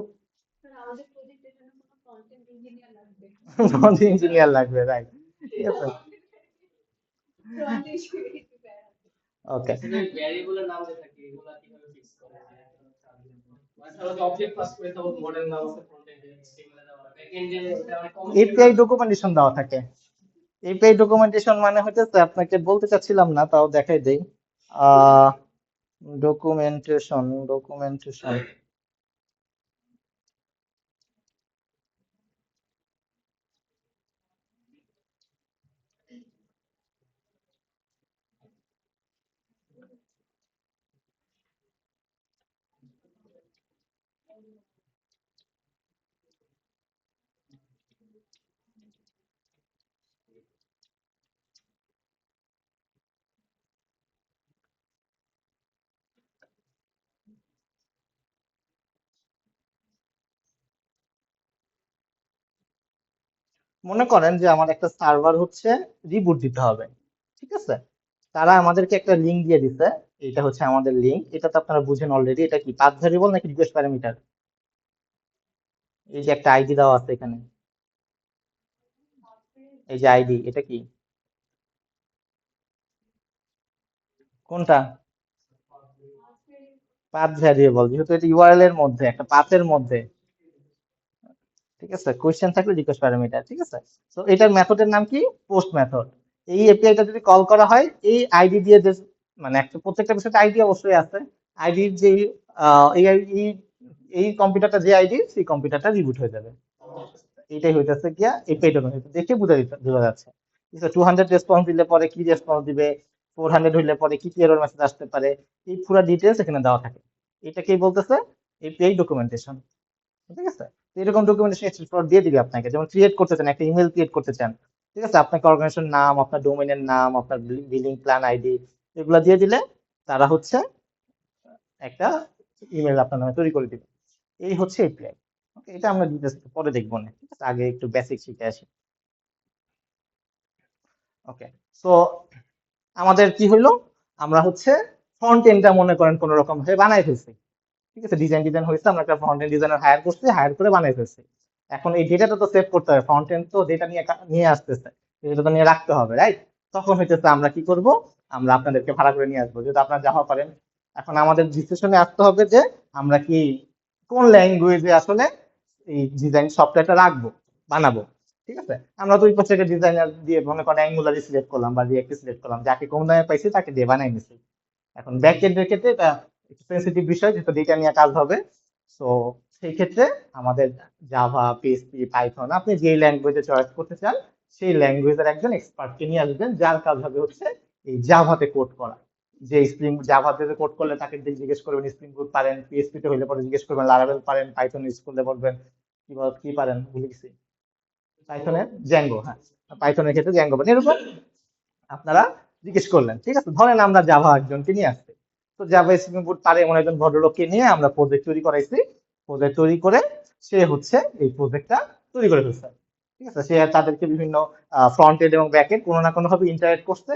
Front engineer লাগবে, রাইট? ঠিক আছে, ওকে। এপিআই ডকুমেন্টেশন দেওয়া থাকে। এপিআই ডকুমেন্টেশন মানে হইতেছে, আপনাকে বলতে চাচ্ছিলাম না, তাও দেখাই দেই। আহ ডকুমেন্টেশন মনে করেন যে আমার একটা সার্ভার হচ্ছে রিবুট দিতে হবে, ঠিক আছে? তারা আমাদেরকে একটা লিঙ্ক দিয়ে দিছে, এটা হচ্ছে আমাদের লিঙ্ক, এটা তো আপনারা বুঝেন অলরেডি। এটা কি পাথ ভেরিয়েবল নাকি রিকোয়েস্ট প্যারামিটার? এই যে একটা আইডি দেওয়া আছে এখানে, এই যে আইডি, এটা কি, কোনটা? পাথ ভ্যারিয়েবল, যেহেতু এটা ইউআরএল এর মধ্যে, একটা পাথের মধ্যে, ঠিক আছে? কোয়েশ্চেন থাকলে রিকোয়েস্ট প্যারামিটার, ঠিক আছে? তো এটার মেথডের নাম কি? Post method. এই এপিআইটা যদি কল করা হয় এই আইডি দিয়ে যে, মানে একটা প্রত্যেকটা বিষয়ে আইডি অবশ্যই আছে, আইডির যে এই এই এই কম্পিউটারটা যে আইডি, সেই কম্পিউটারটা রিবুট হয়ে যাবে। এটাই হইতেছে গিয়া এপিআইটা, দেখে বোঝা যাচ্ছে। 200 রেসপন্স দিলে পরে কি রেসপন্স দিবে, 400 হইলে পরে কি কি এরর মেসেজ আসতে পারে, এই পুরো ডিটেলস এখানে দেওয়া থাকে। এটাকেই বলতেছে এপিআই ডকুমেন্টেশন, ঠিক আছে? তো এরকম ডকুমেন্টেশন এক্সপ্লোর দিয়ে দিবে আপনাকে, যেমন ক্রিয়েট করতে চান, একটা ইমেল ক্রিয়েট করতে চান, ঠিক আছে? আপনাকে অর্গানাইজেশন নাম, আপনার ডোমেনের নাম, আপনার বিলিং প্ল্যান আইডি, এগুলা দিয়ে দিলে তারা হচ্ছে একটা ইমেল আপনার নামে তৈরি করে দিবে। এই হচ্ছে এপিআই। ওকে, এটা আমরা ডিটেলস পরে দেখবো না, ঠিক আছে? আগে একটু বেসিক শিখে আসি। ওকে, সো আমাদের কি হইলো, আমরা হচ্ছে ফ্রন্ট এন্ডটা মনে করেন কোন রকম ভাবে বানাই ফেলছি, ঠিক আছে? ডিজাইন হয়েছে, আমরা একটা ফ্রন্ট এন্ড ডিজাইনার হায়ার করছি, হায়ার করে বানাই ফেলছি। এখন এই ডেটাটা তো সেভ করতে হবে, ফ্রন্ট এন্ড তো ডেটা নিয়ে নিয়ে আসতেছে, ডেটা তো নিয়ে রাখতে হবে, রাইট? তখন হইতেছে আমরা কি করব, আমরা আপনাদেরকে ভাড়া করে নিয়ে আসবো, যেহেতু আপনারা জাভা পারেন। এখন আমাদের ডিসিশনে আসতে হবে যে আমরা কি কোন ল্যাঙ্গুয়েজে আসলে এই ডিজাইন সফটওয়্যারটা রাখবো, বানাবো, ঠিক আছে? আমরা তো ওই পাশে ডিজাইনার দিয়ে মনে করেন অ্যাঙ্গুলারি সিলেক্ট করলাম বা রিয়েক্ট সিলেক্ট করলাম, যাকে কম দামে পাইছি তাকে দিয়ে বানাই নিছি। এখন ব্যাক এন্ডের ক্ষেত্রে এটা একটু সেন্সিটিভ বিষয়, যেহেতু ডেটা নিয়ে কাজ হবে। সো সেই ক্ষেত্রে আমাদের জাভা, পিএইচপি, পাইথন, আপনি যে ল্যাঙ্গুয়েজে চয়েস করতে চান সেই ল্যাঙ্গুয়েজের একজন এক্সপার্টকে নিয়ে আসবেন, যার কাজ হবে হচ্ছে এই জাভাতে কোড করা। যে স্প্রিং জাভাতে কোড করলে তাকে জিজ্ঞেস করবেন স্প্রিং বুট পারেন, পিএইচপি তে হইলে পরে জিজ্ঞেস করবেন লারাভেল পারেন, পাইথন ইউজ করলে বলবেন কি পারেন ভুলে গেছি, পাইথনের জ্যাঙ্গো, হ্যাঁ, পাইথনের ক্ষেত্রে জ্যাঙ্গো পারেন, এরকম আপনারা জিজ্ঞেস করলেন, ঠিক আছে? ধরেন আমরা জাভা একজনকে নিয়ে আসছি, তো জাভা স্প্রিং বুট পারে এমন একজন ভদ্রলোককে নিয়ে আমরা প্রজেক্ট তৈরি করাইছি। প্রজেক্ট তৈরি করে সে হচ্ছে এই প্রজেক্টটা তৈরি করে ফেলছে, ঠিক আছে? সে তাদেরকে বিভিন্ন ফ্রন্ট এন্ড এবং ব্যাক এন্ড কোনো না কোনো ভাবে ইন্টারেক্ট করছে,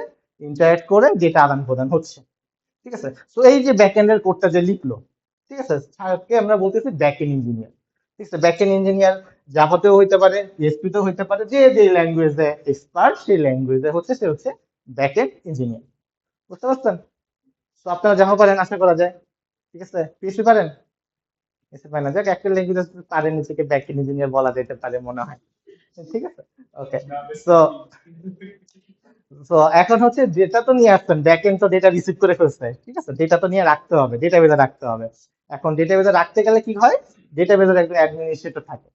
ইন্টারেক্ট করে ডেটা আদান প্রদান হচ্ছে, ঠিক আছে? তো এই যে ব্যাক এন্ডের কোডটা যে লিখলো, ঠিক আছে, তাকে আমরা বলতেছি ব্যাক এন্ড ইঞ্জিনিয়ার, ঠিক আছে? ব্যাক এন্ড ইঞ্জিনিয়ার জাভাতেও হইতে পারে, পিএসপি তেও হইতে পারে, যে যে ল্যাঙ্গুয়েজে এক্সপার্ট সেই ল্যাঙ্গুয়েজে হচ্ছে সে হচ্ছে ব্যাক এন্ড ইঞ্জিনিয়ার। বুঝতে পারছেন? তো আপনারা জাভা পারেন আশা করা যায়, ঠিক আছে? পিএসপি পারেন? পিএসপি পারেন না, যাক একটা ল্যাঙ্গুয়েজ পারেন, নিজেকে ব্যাক এন্ড ইঞ্জিনিয়ার বলা যেতে পারে মনে হয়, ঠিক আছে? ওকে, সো তো এখন হচ্ছে ডেটা তো নিয়ে আসছেন, ব্যাকএন্ড তো ডেটা রিসিভ করে ফেলছে, ঠিক আছে? ডেটা তো নিয়ে রাখতে হবে, ডেটাবেজে রাখতে হবে। এখন ডেটাবেজে রাখতে গেলে কি হয়, ডেটাবেজের একজন অ্যাডমিনিস্ট্রেটর থাকে,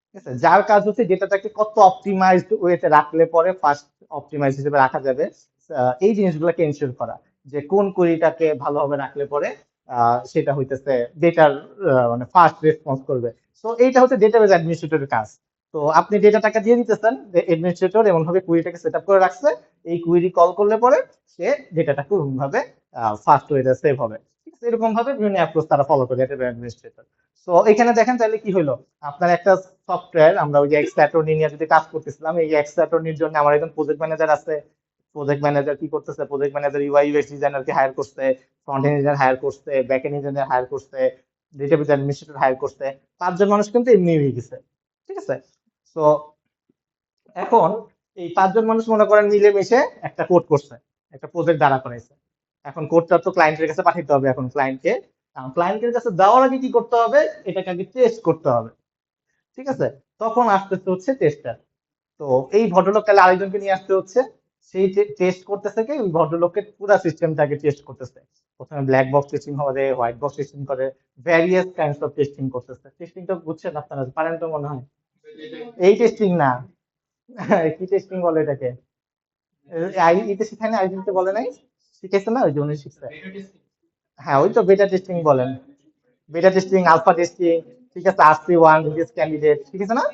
ঠিক আছে? যার কাজ হচ্ছে ডেটাটাকে কত অপটিমাইজড ওয়েতে রাখলে পরে ফার্স্ট অপটিমাইজ হিসেবে রাখা যাবে, এই জিনিসগুলোকে এনশিওর করা, যে কোন কোয়েরিটাকে ভালোভাবে রাখলে পরে সেটা হইতেছে ডেটার মানে ফার্স্ট রেসপন্স করবে। তো এইটা হচ্ছে ডেটাবেজ অ্যাডমিনিস্ট্রেটরের কাজ। তো আপনি ডেটাটাকে দিয়ে দিতেছেন, অ্যাডমিনিস্ট্রেটর এমন ভাবে কুইরিটাকে সেট আপ করে রাখছে, এই কুইরি কল করলে পরে সে ডেটাটাকে ওরকম ভাবে ফাস্ট ওয়েতে সেভ হবে, ঠিক আছে? এরকম ভাবে বিভিন্ন অ্যাপ্রোচ তারা ফলো করে ডেটা অ্যাডমিনিস্ট্রেটর। তো এখানে দেখেন তাহলে কি হলো, আপনার একটা সফটওয়্যার, আমরা ওই যে এক্স অ্যাটর্নি নিয়ে যদি কাজ করতেছিলাম, এই এক্স অ্যাটর্নির জন্য আমার একজন প্রজেক্ট ম্যানেজার আছে। প্রজেক্ট ম্যানেজার কি করতেছে, প্রজেক্ট ম্যানেজার ইউআই ইউএক্স ডিজাইনারকে হায়ার করছে, ফ্রন্ট এন্ড ইঞ্জিনিয়ার হায়ার করছে, ব্যাক এন্ড ইঞ্জিনিয়ার হায়ার করছে, ডেটাবেজ অ্যাডমিনিস্ট্রেটর হায়ার করছে। 5 জন মানুষ কিন্তু এমনি হয়ে গেছে, ঠিক আছে? তো এখন এই 5 জন মানুষ মনে করেন মিলেমিশে একটা কোড করছে, একটা প্রজেক্ট দাঁড়া করাইছে। এখন কোডটা তো ক্লায়েন্টের কাছে পাঠাতে হবে, এখন ক্লায়েন্টকে, ক্লায়েন্টের কাছে দেওয়ার আগে কি করতে হবে, এটাকে আগে টেস্ট করতে হবে, ঠিক আছে? তখন আসতেছে হচ্ছে টেস্টার। তো এই ভদ্রলোক তাহলে আরেকজনকে নিয়ে আসতে হচ্ছে, সেই টেস্ট করতেছে কি, ওই ভদ্রলোকের পুরো সিস্টেমটাকে টেস্ট করতেছে। প্রথমে ব্ল্যাক বক্স টেস্টিং হবে, হোয়াইট বক্স টেস্টিং করে, ভ্যারিয়াস কাইন্ডস অফ টেস্টিং করতেছে। টেস্টিং তো বুঝছেন আপনারা, পারেন তো মনে হয়। এই টেস্টিং না, কি টেস্টিং বলে এটাকে, আইডিতে শিখায় না, আইডিতে বলে নাই, শিখেছে না, ওই যে উনি শিখছে। হ্যাঁ, ওই তো বেটা টেস্টিং বলেন, বেটা টেস্টিং, আলফা টেস্টিং, ঠিক আছে? RC1 রিলিজ ক্যান্ডিডেট, ঠিক আছে না?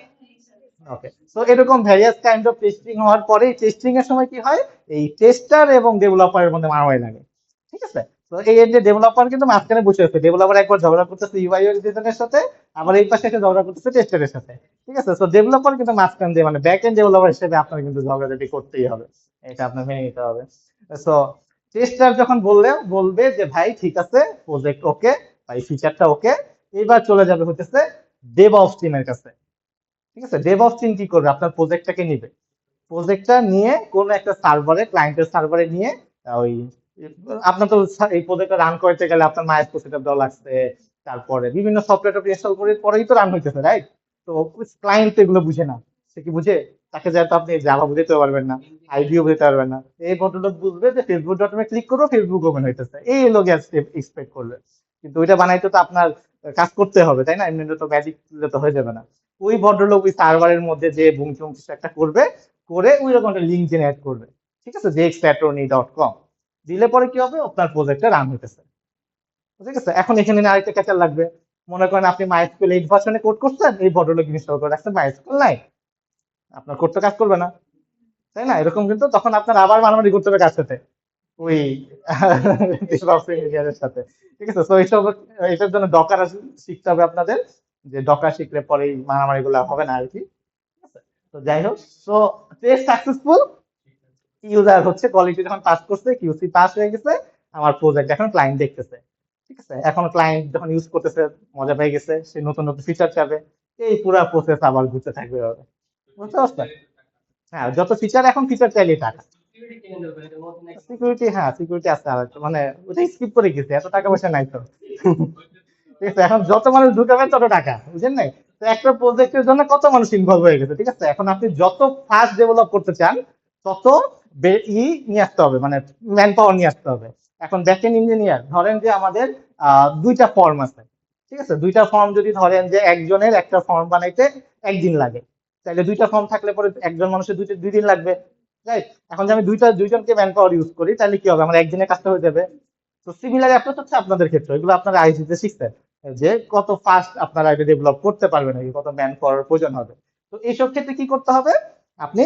ওকে, তো এরকম ভ্যারিয়াস কাইন্ড অফ টেস্টিং হওয়ার পরে টেস্টিং এর সময় কি হয়, এই টেস্টার এবং ডেভেলপারের মধ্যে মারামারি লাগে, ঠিক আছে? তো এই যে ডেভেলপার কিন্তু মাঝখানে বসে আছে, ডেভেলপার একবার ঝগড়া করতেছে ইউআই ডিজাইনের সাথে, আবার এই পাশে এসে ঝগড়া করতেছে টেস্টারের সাথে। ঠিক আছে, তো ডেভেলপার কিন্তু মাঝখান দিয়ে মানে ব্যাক এন্ড ডেভেলপার হিসেবে আপনার কিন্তু ঝগড়াঝাটি করতেই হবে, এটা আপনার মেনে নিতে হবে। সো টেস্টার যখন বলবে যে ভাই ঠিক আছে, প্রজেক্ট ওকে, ভাই ফিচারটা ওকে, এবার চলে যাবে হতেছে ডেভ অফ টিমের কাছে। ঠিক আছে, ডেভ অফ টিম কি করবে, আপনার প্রজেক্টটাকে নিবে, প্রজেক্টটা নিয়ে কোন একটা সার্ভারে, ক্লায়েন্টের সার্ভারে নিয়ে ওই আপনার তো এই প্রজেক্টটা রান করতে গেলে আপনার মাইস্কো সেটআপ দেওয়া লাগছে, তারপরে বিভিন্ন সফটওয়্যার ইনস্টল করে পরেই তো রান হইতেছে, রাইট? তো ক্লায়েন্ট তো এগুলো বুঝে না, সে কি বুঝে? তাকে যেহেতু আপনি জাভা বুঝতে পারবেন না, আইডিও বুঝতে পারবেন না, এই ভদ্রলোক বুঝবে যে ফেসবুক ডট কমে ক্লিক করবো, ফেসবুক ওপেন হইতেছে, এই লোক এক্সপেক্ট করবে। কিন্তু ওইটা বানাইতে তো আপনার কাজ করতে হবে, তাই না? এমনি তো ম্যাজিক তো হয়ে যাবে না। ওই ভদ্রলোক ওই সার্ভারের মধ্যে যে বুম চুম কিছু একটা করবে, করে ওই রকম একটা লিঙ্ক জেনারেট করবে, ঠিক আছে, jxattorney.com দিলে পরে কি হবে, আপনার প্রজেক্টটা রান হইতেছে। ঠিক আছে, এখন এখানে আরেকটা ক্যাচার লাগবে। মনে করেন আপনি মাইস্কুয়েল 8 ভার্সনে কোড করছেন, এই ভদ্রলোক ইনস্টল করে রাখছেন মাইস্কুয়েল নাই, আপনার কোড তো কাজ করবে না, তাই না? এরকম কিন্তু তখন আপনার আবার মারামারি করতে হবে কার সাথে, ওই ইঞ্জিনিয়ারের সাথে। ঠিক আছে, তো এইসব, এটার জন্য ডকার শিখতে হবে আপনাদের, যে ডকার শিখলে পরে এই মারামারি গুলো হবে না আর কি। ঠিক আছে? তো যাই হোক, তো টেস্ট সাকসেসফুল, ইউজার হচ্ছে কোয়ালিটি যখন পাস করছে, কিউসি পাস হয়ে গেছে, আমার প্রজেক্ট এখন ক্লায়েন্ট দেখতেছে। ঠিক আছে, এখন ক্লায়েন্ট যখন ইউজ করতেছে, মজা পেয়ে গেছে, সে নতুন নতুন ফিচার চাবে, এই পুরো প্রসেস আবার ঘুরতে থাকবে এভাবে। বুঝতে পারছেন? হ্যাঁ, যত ফিচার, এখন ফিচার চাইলে টাকা। সিকিউরিটি, হ্যাঁ সিকিউরিটি আছে, আর মানে ওটা স্কিপ করে গেছে, এত টাকা পয়সা নাই তো। ঠিক আছে, এখন যত মানুষ ঢুকাবে তত টাকা, বুঝলেন নাই? তো একটা প্রজেক্টের জন্য কত মানুষ ইনভলভ হয়ে গেছে। ঠিক আছে, এখন আপনি যত ফাস্ট ডেভেলপ করতে চান, তত নিয়ে আসতে হবে, মানে ম্যান পাওয়ার নিয়ে আসতে হবে। এখন ব্যাকএন্ড ইঞ্জিনিয়ার ধরেন যে আমাদের দুইটা ফর্ম আছে। ঠিক আছে, দুইটা ফর্ম যদি ধরেন যে একজনের একটা ফর্ম বানাইতে একদিন লাগে, তাহলে দুইটা ফর্ম থাকলে পরে একজন মানুষের 2 দিন লাগবে, রাইট? এখন যে আমি দুইজনকে ম্যান পাওয়ার ইউজ করি, তাহলে কি হবে, আমার একদিনের কাজটা হয়ে যাবে। তো সিমিলার অ্যাপ্রোচ হচ্ছে আপনাদের ক্ষেত্রে, এগুলো আপনারা আইসিতে শিখছেন, যে কত ফাস্ট আপনারা এটা ডেভেলপ করতে পারবেন, নাকি কত ম্যান পাওয়ার প্রয়োজন হবে। তো এইসব ক্ষেত্রে কি করতে হবে, আপনি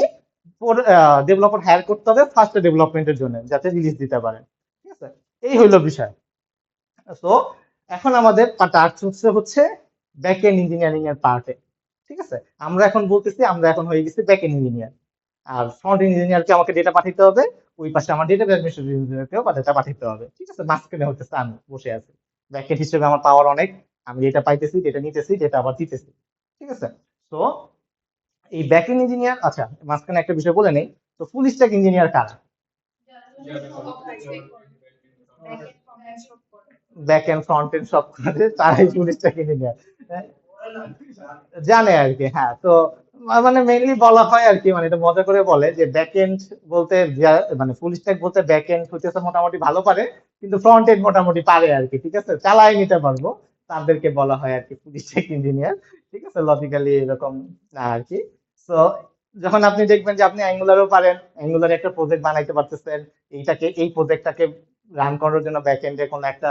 ডেভেলপার হায়ার করতে হবে ফার্স্ট ডেভেলপমেন্টের জন্য, যাতে রিলিজ দিতে পারেন। ঠিক আছে, এই হইলো বিষয়। তো এখন আমাদের টাস্ক হচ্ছে ব্যাক এন্ড ইঞ্জিনিয়ারিং এর পার্টে। ঠিক আছে, আমরা এখন বলতেছি আমরা এখন হয়ে গেছি ব্যাক এন্ড ইঞ্জিনিয়ার, আর ফ্রন্ট ইঞ্জিনিয়ারকে আমাকে ডেটা পাঠাতে হবে, ওই পাশে আমার ডেটা অ্যাডমিনিস্ট্রেটর ইঞ্জিনিয়ারকেও ডেটা পাঠাতে হবে। ঠিক আছে, মাঝখানে হচ্ছে আমি বসে আছি, ব্যাক এন্ড হিসেবে আমার পাওয়ার অনেক, আমি ডেটা পাইতেছি, ডেটা নিতেছি, ডেটা আবার দিতেছি। ঠিক আছে, তো এই ব্যাক এন্ড ইঞ্জিনিয়ার, আচ্ছা মাঝখানে একটা বিষয় বলে নেই, তো ফুল স্ট্যাক ইঞ্জিনিয়ার কারা? ব্যাক এন্ড ফ্রন্ট এন্ড সব করে তারাই ফুল স্ট্যাক ইঞ্জিনিয়ার জানে আর কি। হ্যাঁ, তো মানে মেইনলি বলা হয় আর কি, মানে এটা মজা করে বলে যে ব্যাক এন্ড বলতে মানে ফুল স্ট্যাক বলতে ব্যাক এন্ড হইতেছে মোটামুটি ভালো পারে, কিন্তু ফ্রন্ট এন্ড মোটামুটি পারে আর কি। ঠিক আছে, চালাই নিতে পারবো, তাদেরকে বলা হয় আর কি ফুল স্ট্যাক ইঞ্জিনিয়ার। ঠিক আছে, লজিক্যালি এরকম না আর কি। তো যখন আপনি দেখবেন যে আপনি অ্যাঙ্গুলারও পারেন, অ্যাঙ্গুলার একটা প্রজেক্ট বানাইতে পারতেছেন, এই প্রজেক্টটাকে রান করার জন্য ব্যাক এন্ডে কোনো একটা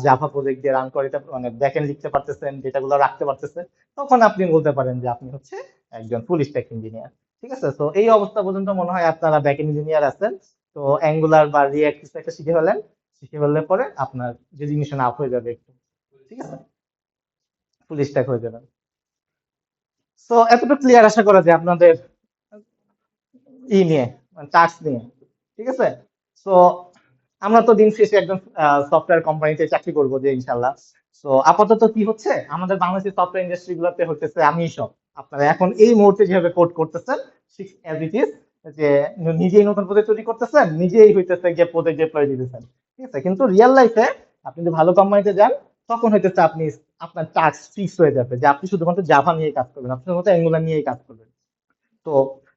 জাভা প্রজেক্ট দিয়ে রান করে মানে ব্যাক এন্ড লিখতে পারতেছেন, ডেটাগুলো রাখতে পারতেছেন, তখন আপনি বলতে পারেন যে আপনি হচ্ছে একজন ফুল স্ট্যাক ইঞ্জিনিয়ার। ঠিক আছে, তো এই অবস্থা পর্যন্ত মনে হয় আপনারা ব্যাক এন্ড ইঞ্জিনিয়ার আছেন। তো অ্যাঙ্গুলার বা রিঅ্যাক্ট কিছু একটা শিখে ফেলেন, শিখে ফেললে পরে আপনার রেজিগনেশন আপ হয়ে যাবে একটু। ঠিক আছে, ফুল স্ট্যাক হয়ে যাবে। তো এতটুকু ক্লিয়ার আশা করা যায় আপনাদের নিয়ে, টাস্ক নিয়ে। ঠিক আছে, তো আমরা তো দিন শেষে একজন সফটওয়্যার কোম্পানিতে চাকরি করবো যে ইনশাল্লাহ। তো আপাতত কি হচ্ছে, আমাদের বাংলাদেশের সফটওয়্যার ইন্ডাস্ট্রি গুলোতে হচ্ছে আমি সব, আপনারা এখন এই মুহূর্তে যেভাবে কোড করতেছেন, অ্যাজ ইট ইজ, যে নিজেই নতুন প্রজেক্ট তৈরি করতেছেন, নিজেই হইতেছে গিয়ে প্রজেক্ট ডিপ্লয় দিতেছেন। ঠিক আছে, কিন্তু রিয়েল লাইফে আপনি যদি ভালো কোম্পানিতে যান, তখন হইতেছে আপনি, আপনার টাস্ক ফিক্স হয়ে যাবে যে আপনি শুধুমাত্র জাভা নিয়ে কাজ করবেন, আপনি শুধুমাত্র অ্যাঙ্গুলার নিয়েই কাজ করবেন। তো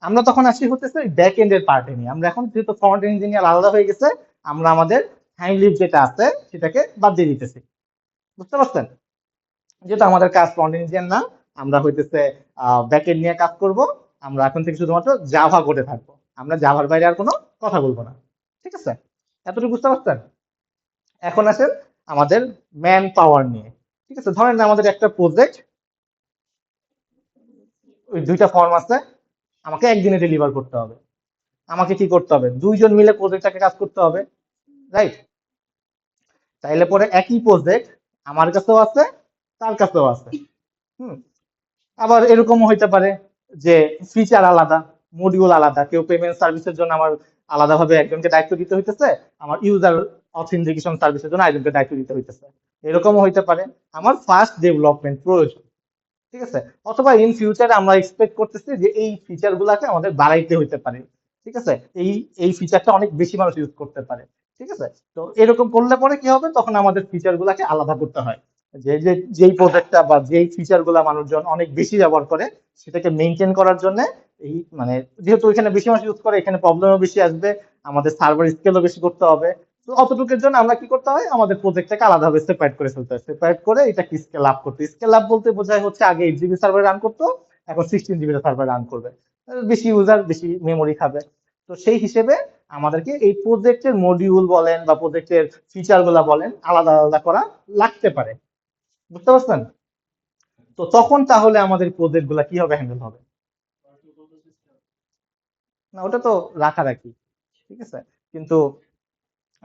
আমরা তখন আসি হতেছে ব্যাক এন্ড এর পার্টে নিয়ে, আমরা এখন যেহেতু ফ্রন্ট ইঞ্জিনিয়ার আলাদা হয়ে গেছে, আমরা আমাদের হ্যান্ড লিভ যেটা আছে সেটাকে বাদ দিয়ে দিতেছি। বুঝতে পারছেন? যেহেতু আমাদের কাজ ফ্রন্ট ইঞ্জিনিয়ার না, আমরা হইতেছে ব্যাক এন্ড নিয়ে কাজ করব, আমরা এখন থেকে শুধুমাত্র জাভা কোডে থাকবো, আমরা জাভার বাইরে আর কোনো কথা বলবো না। ঠিক আছে, এতটুকু বুঝতে পারছেন? এখন আসেন আমাদের ম্যান পাওয়ার নিয়ে। ঠিক আছে, ধরেন আমাদের একটা প্রজেক্ট, ওই দুইটা ফর্ম আছে, আমাকে একদিনে ডেলিভার করতে হবে। আমাকে কি করতে হবে, দুইজন মিলে প্রজেক্টটাকে কাজ করতে হবে, রাইট? তাইলে পরে একই প্রজেক্ট আমার কাছেও আছে, তার কাছেও আছে। হুম। আবার এরকমও হইতে পারে যে ফিচার আলাদা, মডিউল আলাদা। কেউ পেমেন্ট সার্ভিসের জন্য আমার আলাদাভাবে একজনকে দায়িত্ব দিতে হইতেছে, আমার ইউজার অথেন্টিকেশন সার্ভিসের জন্য একজনকে দায়িত্ব দিতে হইতেছে। এরকমও হইতে পারে। আমার ফার্স্ট ডেভেলপমেন্ট প্রয়োজন, ঠিক আছে? অথবা ইন ফিউচারে আমরা এক্সপেক্ট করতেছি যে এই ফিচার গুলাকে আমাদের বাড়াইতে হইতে পারে, ঠিক আছে? এই এই ফিচারটা অনেক বেশি মানুষ ইউজ করতে পারে, ঠিক আছে? তো এরকম করলে পরে কি হবে, তখন আমাদের ফিচার গুলাকে আলাদা করতে হয়। যে যে যেই প্রজেক্টটা বা যেই ফিচার গুলা মানুষজন অনেক বেশি ব্যবহার করে, সেটাকে মেনটেন করার জন্য এই মানে যেহেতু এখানে বেশি মানুষ ইউজ করে, এখানে প্রবলেমও বেশি আসবে, আমাদের সার্ভার স্কেলও বেশি করতে হবে। তো অতটুকুর জন্য আমরা কি করতে হয়, আমাদের প্রজেক্টটাকে আলাদাভাবে সেপারেট করে ফেলতে হয়। সেপারেট করে এটাকে স্কেল আপ করতে, স্কেল আপ বলতে বোঝায় হচ্ছে আগে 8 জিবি সার্ভার রান করতো, এখন 16 জিবি সার্ভার রান করবে। বেশি ইউজার বেশি মেমোরি খাবে। তো সেই হিসেবে আমাদেরকে এই প্রজেক্টের মডিউল বলেন বা প্রজেক্টের ফিচার গুলা বলেন আলাদা আলাদা করা লাগতে পারে, বুঝতে পারছেন? তো তখন তাহলে আমাদের প্রজেক্ট গুলা কিভাবে হ্যান্ডেল হবে? না, ওটা তো রাখারাখি, ঠিক আছে। কিন্তু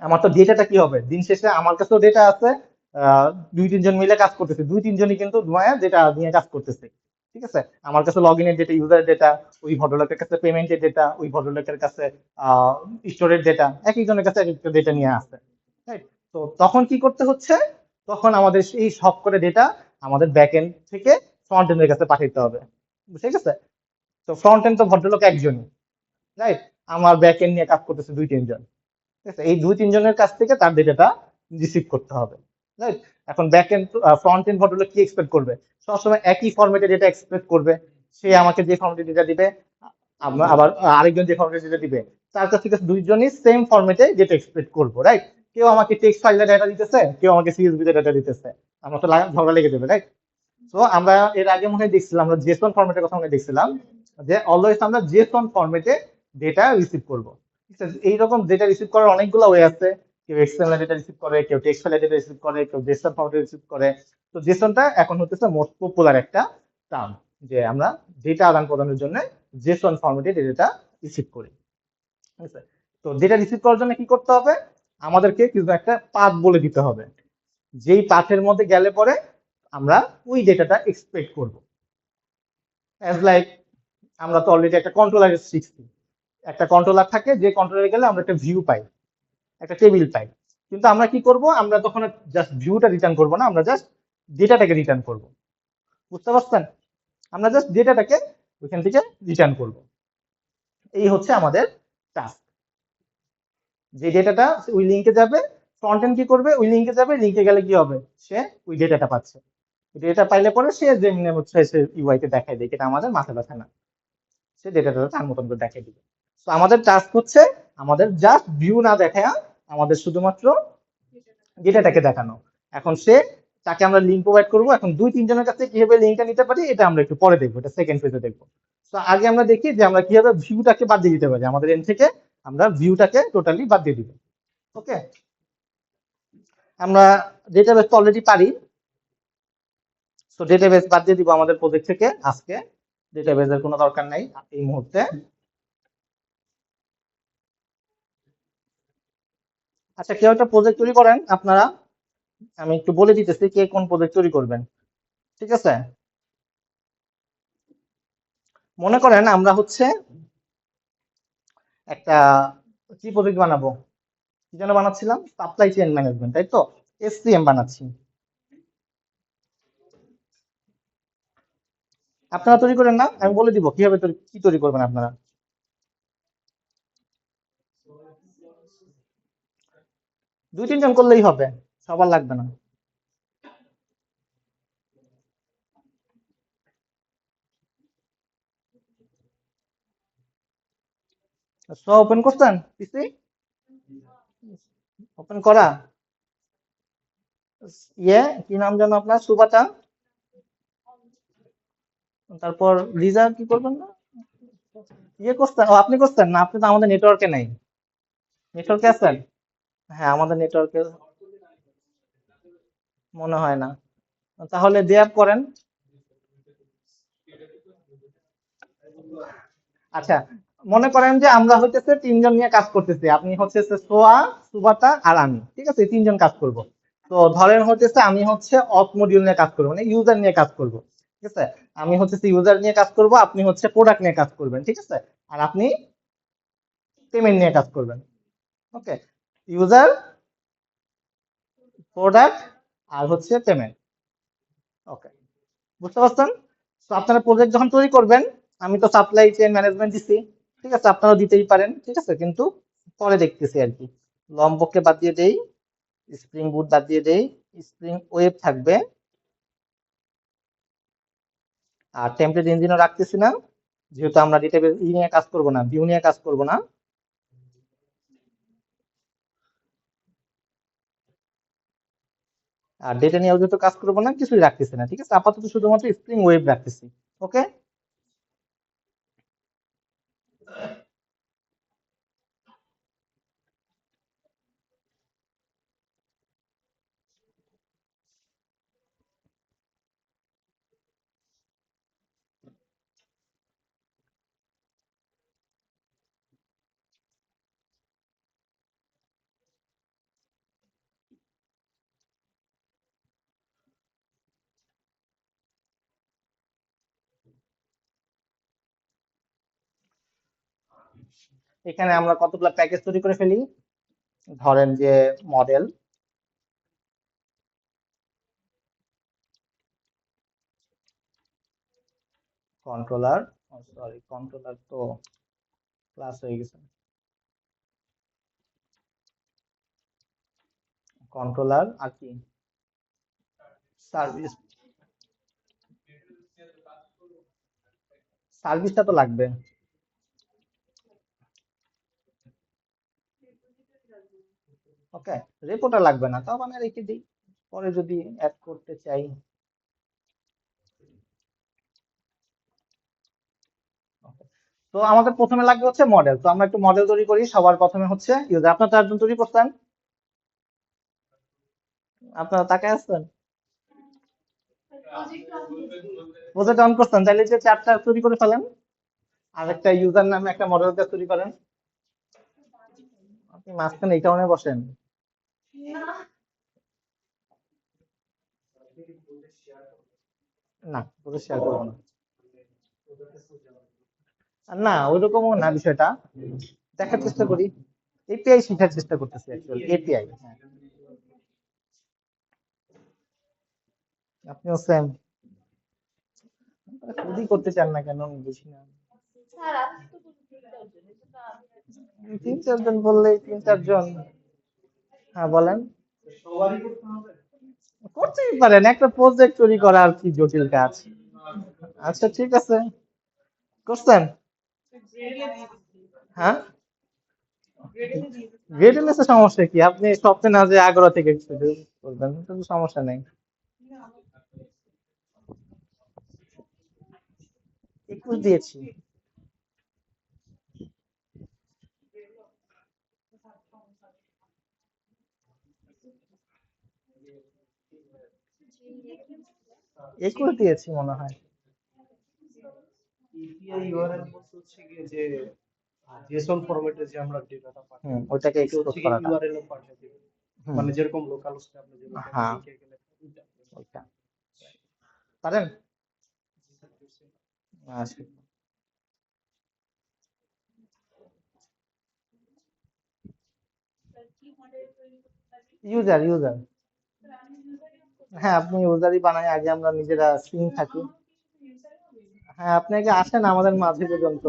আমার তো ডেটাটা কি হবে, দিন শেষে আমার কাছেও ডেটা আছে। আহ, দুই তিনজন মিলে কাজ করতেছে, দুই তিনজনই কিন্তু ধোঁয়া ডেটা নিয়ে কাজ করতেছে, ঠিক আছে। আমার কাছে লগ ইনের ডেটা, ইউজার ডেটা, ওই ভদ্রলোকের কাছে পেমেন্টের ডেটা, ওই ভদ্রলোকের কাছে স্টোরেজ ডেটা, এক একজনের কাছে এক একটা ডেটা নিয়ে আসে, রাইট? তো তখন কি করতে হচ্ছে, তখন আমাদের এই সব করে ডেটা আমাদের ব্যাক এন্ড থেকে ফ্রন্ট এন্ডের কাছে পাঠাইতে হবে, ঠিক আছে। তো ফ্রন্ট এন্ড তো ভদ্রলোক একজনই, রাইট? আমার ব্যাক এন্ড নিয়ে কাজ করতেছে দুই তিনজন, ঠিক আছে। এই দুই তিনজনের কাছ থেকে তার ডেটাটা রিসিভ করতে হবে, রাইট? এখন back end front end model কি এক্সপেক্ট করবে, সবসময় একই ফরম্যাটে ডেটা এক্সপেক্ট করবে। সে আমাকে যে ফরম্যাটে ডেটা দিবে, আবার আরেকজন যে ফরম্যাটে ডেটা দিবে, তার কাছ থেকে দুইজনই সেম ফরম্যাটে ডেটা এক্সপেক্ট করবো, রাইট? কেউ আমাকে টেক্সট ফাইলে ডেটা দিতেছে, কেউ আমাকে সিএসভি তে ডেটা দিতেছে, আমরা তো ঝগড়া লেগে যাবে, রাইট? তো আমরা এর আগে মনে হয় দেখছিলাম, আমরা জেসন ফরম্যাটের কথা মনে হয় দেখছিলাম, যে অলওয়েজ আমরা জেসন ফরম্যাটে ডেটা রিসিভ করব। এইরকম ডেটা রিসিভ করার অনেকগুলো ওয়ে আছে। কেউ এক্সএমএল ডেটা রিসিভ করে, কেউ টেক্সট ফাইলে ডেটা রিসিভ করে, কেউ জেসন ফরম্যাটে রিসিভ করে। তো জেসনটা এখন হতেছে মোস্ট পপুলার একটা টার্ম, যে আমরা ডেটা আদান প্রদানের জন্য জেসন ফরম্যাটে ডেটা রিসিভ করি, ঠিক আছে। তো ডেটা রিসিভ করার জন্য কি করতে হবে, আমাদেরকে কিছু একটা পাথ বলে দিতে হবে, যেই পাথের মধ্যে গেলে পরে আমরা ওই ডেটাটা এক্সপেক্ট করব। অ্যাজ লাইক, আমরা তো অলরেডি একটা কন্ট্রোলার শিখছি। একটা কন্ট্রোলার থাকে, যে কন্ট্রোলারে গেলে আমরা একটা ভিউ পাই, একটা টেবিল পাই। কিন্তু আমরা কি করব, আমরা তখন জাস্ট ভিউটা রিটার্ন করব না, আমরা জাস্ট ডেটাটাকে রিটার্ন করব, বুঝতে পারছেন? আমরা জাস্ট ডেটাটাকে ওইখান থেকে রিটার্ন করব। এই হচ্ছে আমাদের টাস্ক। যে ডেটাটা ওই লিঙ্কে যাবে, ফ্রন্ট এন্ড কি করবে, ওই লিঙ্কে যাবে, লিঙ্কে গেলে কি হবে, সে ওই ডেটাটা পাচ্ছে। ডেটা পাইলে পরে সে যেমনি হচ্ছে সে ইউআই তে দেখায় দেয়, এটা আমাদের মাথা ব্যথা না, সে ডেটাটা তার মতন করে দেখাই দিবে। তো আমাদের টাস্ক হচ্ছে আমাদের জাস্ট ভিউ না দেখায় আমাদের শুধুমাত্র ডেটাটাকে দেখানো। এখন সে, তাকে আমরা লিঙ্ক প্রোভাইড করবো। এখন দুই তিনজনের কাছে কিভাবে লিঙ্কটা নিতে পারি এটা আমরা একটু পরে দেখবো, এটা সেকেন্ড ফেজে দেখবো। তো আগে আমরা দেখি যে আমরা কিভাবে ভিউটাকে বাদ দিয়ে দিতে পারি, আমাদের এন্ড থেকে আমরা ভিউটাকে টোটালি বাদ দিয়ে দিব। ওকে, আমরা ডেটাবেস তো অলরেডি পারি, তো ডেটাবেস বাদ দিয়ে দিব আমাদের প্রজেক্ট থেকে আজকে। ডেটাবেসের কোনো দরকার নাই এই মুহূর্তে। আচ্ছা, কেউ একটা প্রজেক্ট তৈরি করেন আপনারা, আমি একটু বলে দিতেছি কে কোন প্রজেক্ট তৈরি করবেন, ঠিক আছে? মনে করেন আমরা হচ্ছে একটা কি প্রজেক্ট বানাবো, কি যেন বানাচ্ছিলাম, সাপ্লাই চেইন ম্যানেজমেন্ট, তাই তো? এসসিএম বানাচ্ছি। আপনারা তৈরি করেন না, আমি বলে দিব কিভাবে কি তৈরি করবেন আপনারা। দুই তিনজন করলেই হবে, সবার লাগবে না। সব ওপেন করছেন পিসি, ওপেন করা। ইয়ে কি নাম যেন আপনার, সুবাতা, তারপর রিজা কি করবেন না, ইয়ে করছেন, ও আপনি করছেন না, আপনি তো আমাদের নেটওয়ার্কে নাই। নেটওয়ার্কে আছেন? হ্যাঁ, আমাদের নেটওয়ার্কে মনে হয় না। তাহলে দেয়ার করেন। আচ্ছা, মনে করেন যে আমরা হইতেছে তিনজন নিয়ে কাজ করতেছি, আপনি হচ্ছে সোয়া, সুবাতা আর আমি, ঠিক আছে? এই তিনজন কাজ করব। তো ধরেন হইতেছে আমি হচ্ছে অথ মডিউল নিয়ে কাজ করবো, মানে ইউজার নিয়ে কাজ করব। ঠিক আছে, আমি হচ্ছে ইউজার নিয়ে কাজ করব, আপনি হচ্ছে প্রোডাক্ট নিয়ে কাজ করবেন, ঠিক আছে, আর আপনি পেমেন্ট নিয়ে কাজ করবেন। ওকে, ইউজার, প্রোডাক্ট, আর হচ্ছে পেমেন্ট। ওকে, বুঝতে পারছেন? তো আপনারা প্রজেক্ট যখন তৈরি করবেন, আমি তো সাপ্লাই চেইন ম্যানেজমেন্ট দিছি, ঠিক আছে, আপনারাও দিতেই পারেন, ঠিক আছে, কিন্তু পরে দেখতেছি আর কি। লম্বককে বাদ দিয়ে দেই, স্প্রিং বুট বাদ দিয়ে দেই, স্প্রিং ওয়েব থাকবে, আর টেমপ্লেট ইঞ্জিনও রাখতেছি না, যেহেতু আমরা ডেটাবেস নিয়ে কাজ করব না, ভিউ নিয়ে কাজ করব না। আর ডেটা নিয়েও যেহেতু কাজ করবো না, কিছুই রাখতেছি না, ঠিক আছে, আপাতত শুধুমাত্র স্প্রিং ওয়েব রাখতেছি। ওকে, এখানে আমরা কতগুলো প্যাকেজ তৈরি করে ফেলি। ধরেন যে মডেল, কন্ট্রোলার, সরি কন্ট্রোলার তো ক্লাস হয়ে গেছে, কন্ট্রোলার আর কি, সার্ভিস, সার্ভিসটা তো লাগবে। ওকে, রিপোর্টার লাগবে না, তাও মানে রেখে দিই, পরে যদি অ্যাড করতে চাই। Okay. তো আমাদের প্রথমে লাগবে হচ্ছে মডেল, তো আমরা একটু মডেল তৈরি করি। সবার প্রথমে হচ্ছে ইউজার, আপনার তো একজন তৈরি করছেন, আপনারা তাকায় আছেন, প্রজেক্ট অন করছেন, তাহলে যে চারটা তৈরি করে ফেলেন, আর একটা ইউজার নামে একটা মডেল তৈরি করেন। আপনি মাঝখানে এই কারণে বসেন, না প্রজেক্ট শেয়ার করবো না, আর না ওইরকমও না বিষয়টা, দেখার চেষ্টা করি, এপিআই শেখার চেষ্টা করতেছি, অ্যাকচুয়ালি এপিআই। হ্যাঁ, আপনিও সেম, খুবই করতে চান না কেন আমি বুঝি না। তিন চারজন বললেই তিন চারজন। হ্যাঁ বলেন, করতেই পারেন, একটা প্রজেক্ট তৈরি করা আর কি জটিল কাজ। আচ্ছা ঠিক আছে, করছেন, হ্যাঁ, গ্রেড এর সমস্যা কি, আপনি সবচেয়ে না যে আগ্রহ থেকে শুরু করবেন, কোনো সমস্যা নেই। 21 দিয়েছি। একুশ দিয়েছি মনে হয়। ইপিআই ইউআরএল বলতে হচ্ছে গিয়ে যে জেসন ফরম্যাটে যে আমরা ডেটাটা পাঠাই, ওইটাকে এটা এক্সপোর্ট হচ্ছে গিয়ে করাটা। ইউআরএল এ পাঠিয়ে দিবে, হুম, মানে যেরকম লোকাল হোস্টে আপনি যেভাবে হ্যাঁ, লিখে গেলে ওইটা। ওইটা পারেন। আচ্ছা, ইউজার ইউজার, হ্যাঁ আপনি ইউজারই বানাই, আগে আমরা নিজেরা সিং থাকি। হ্যাঁ আপনি আগে আসেন আমাদের মাঝে পর্যন্ত,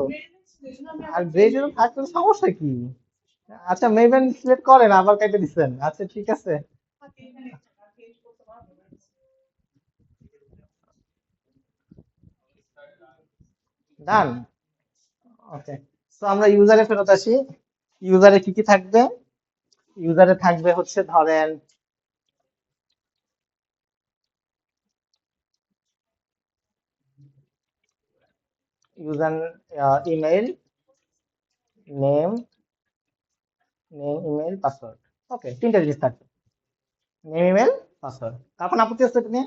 আর গ্রেজের থাকলে সমস্যা কি। আচ্ছা মেবেন সিলেক্ট করেন, আবার কেটে দিচ্ছেন, আচ্ছা ঠিক আছে, ডান। ওকে, তো আমরা ইউজারে ফেরত আসি। ইউজারে কি কি থাকবে, ইউজারে থাকবে হচ্ছে ধরেন user, email, name, email, password. Okay, তিনটা জিনিস থাকবে, নেম, ইমেল, পাসওয়ার্ড। তারপর আপত্তি আছে এটা নিয়ে?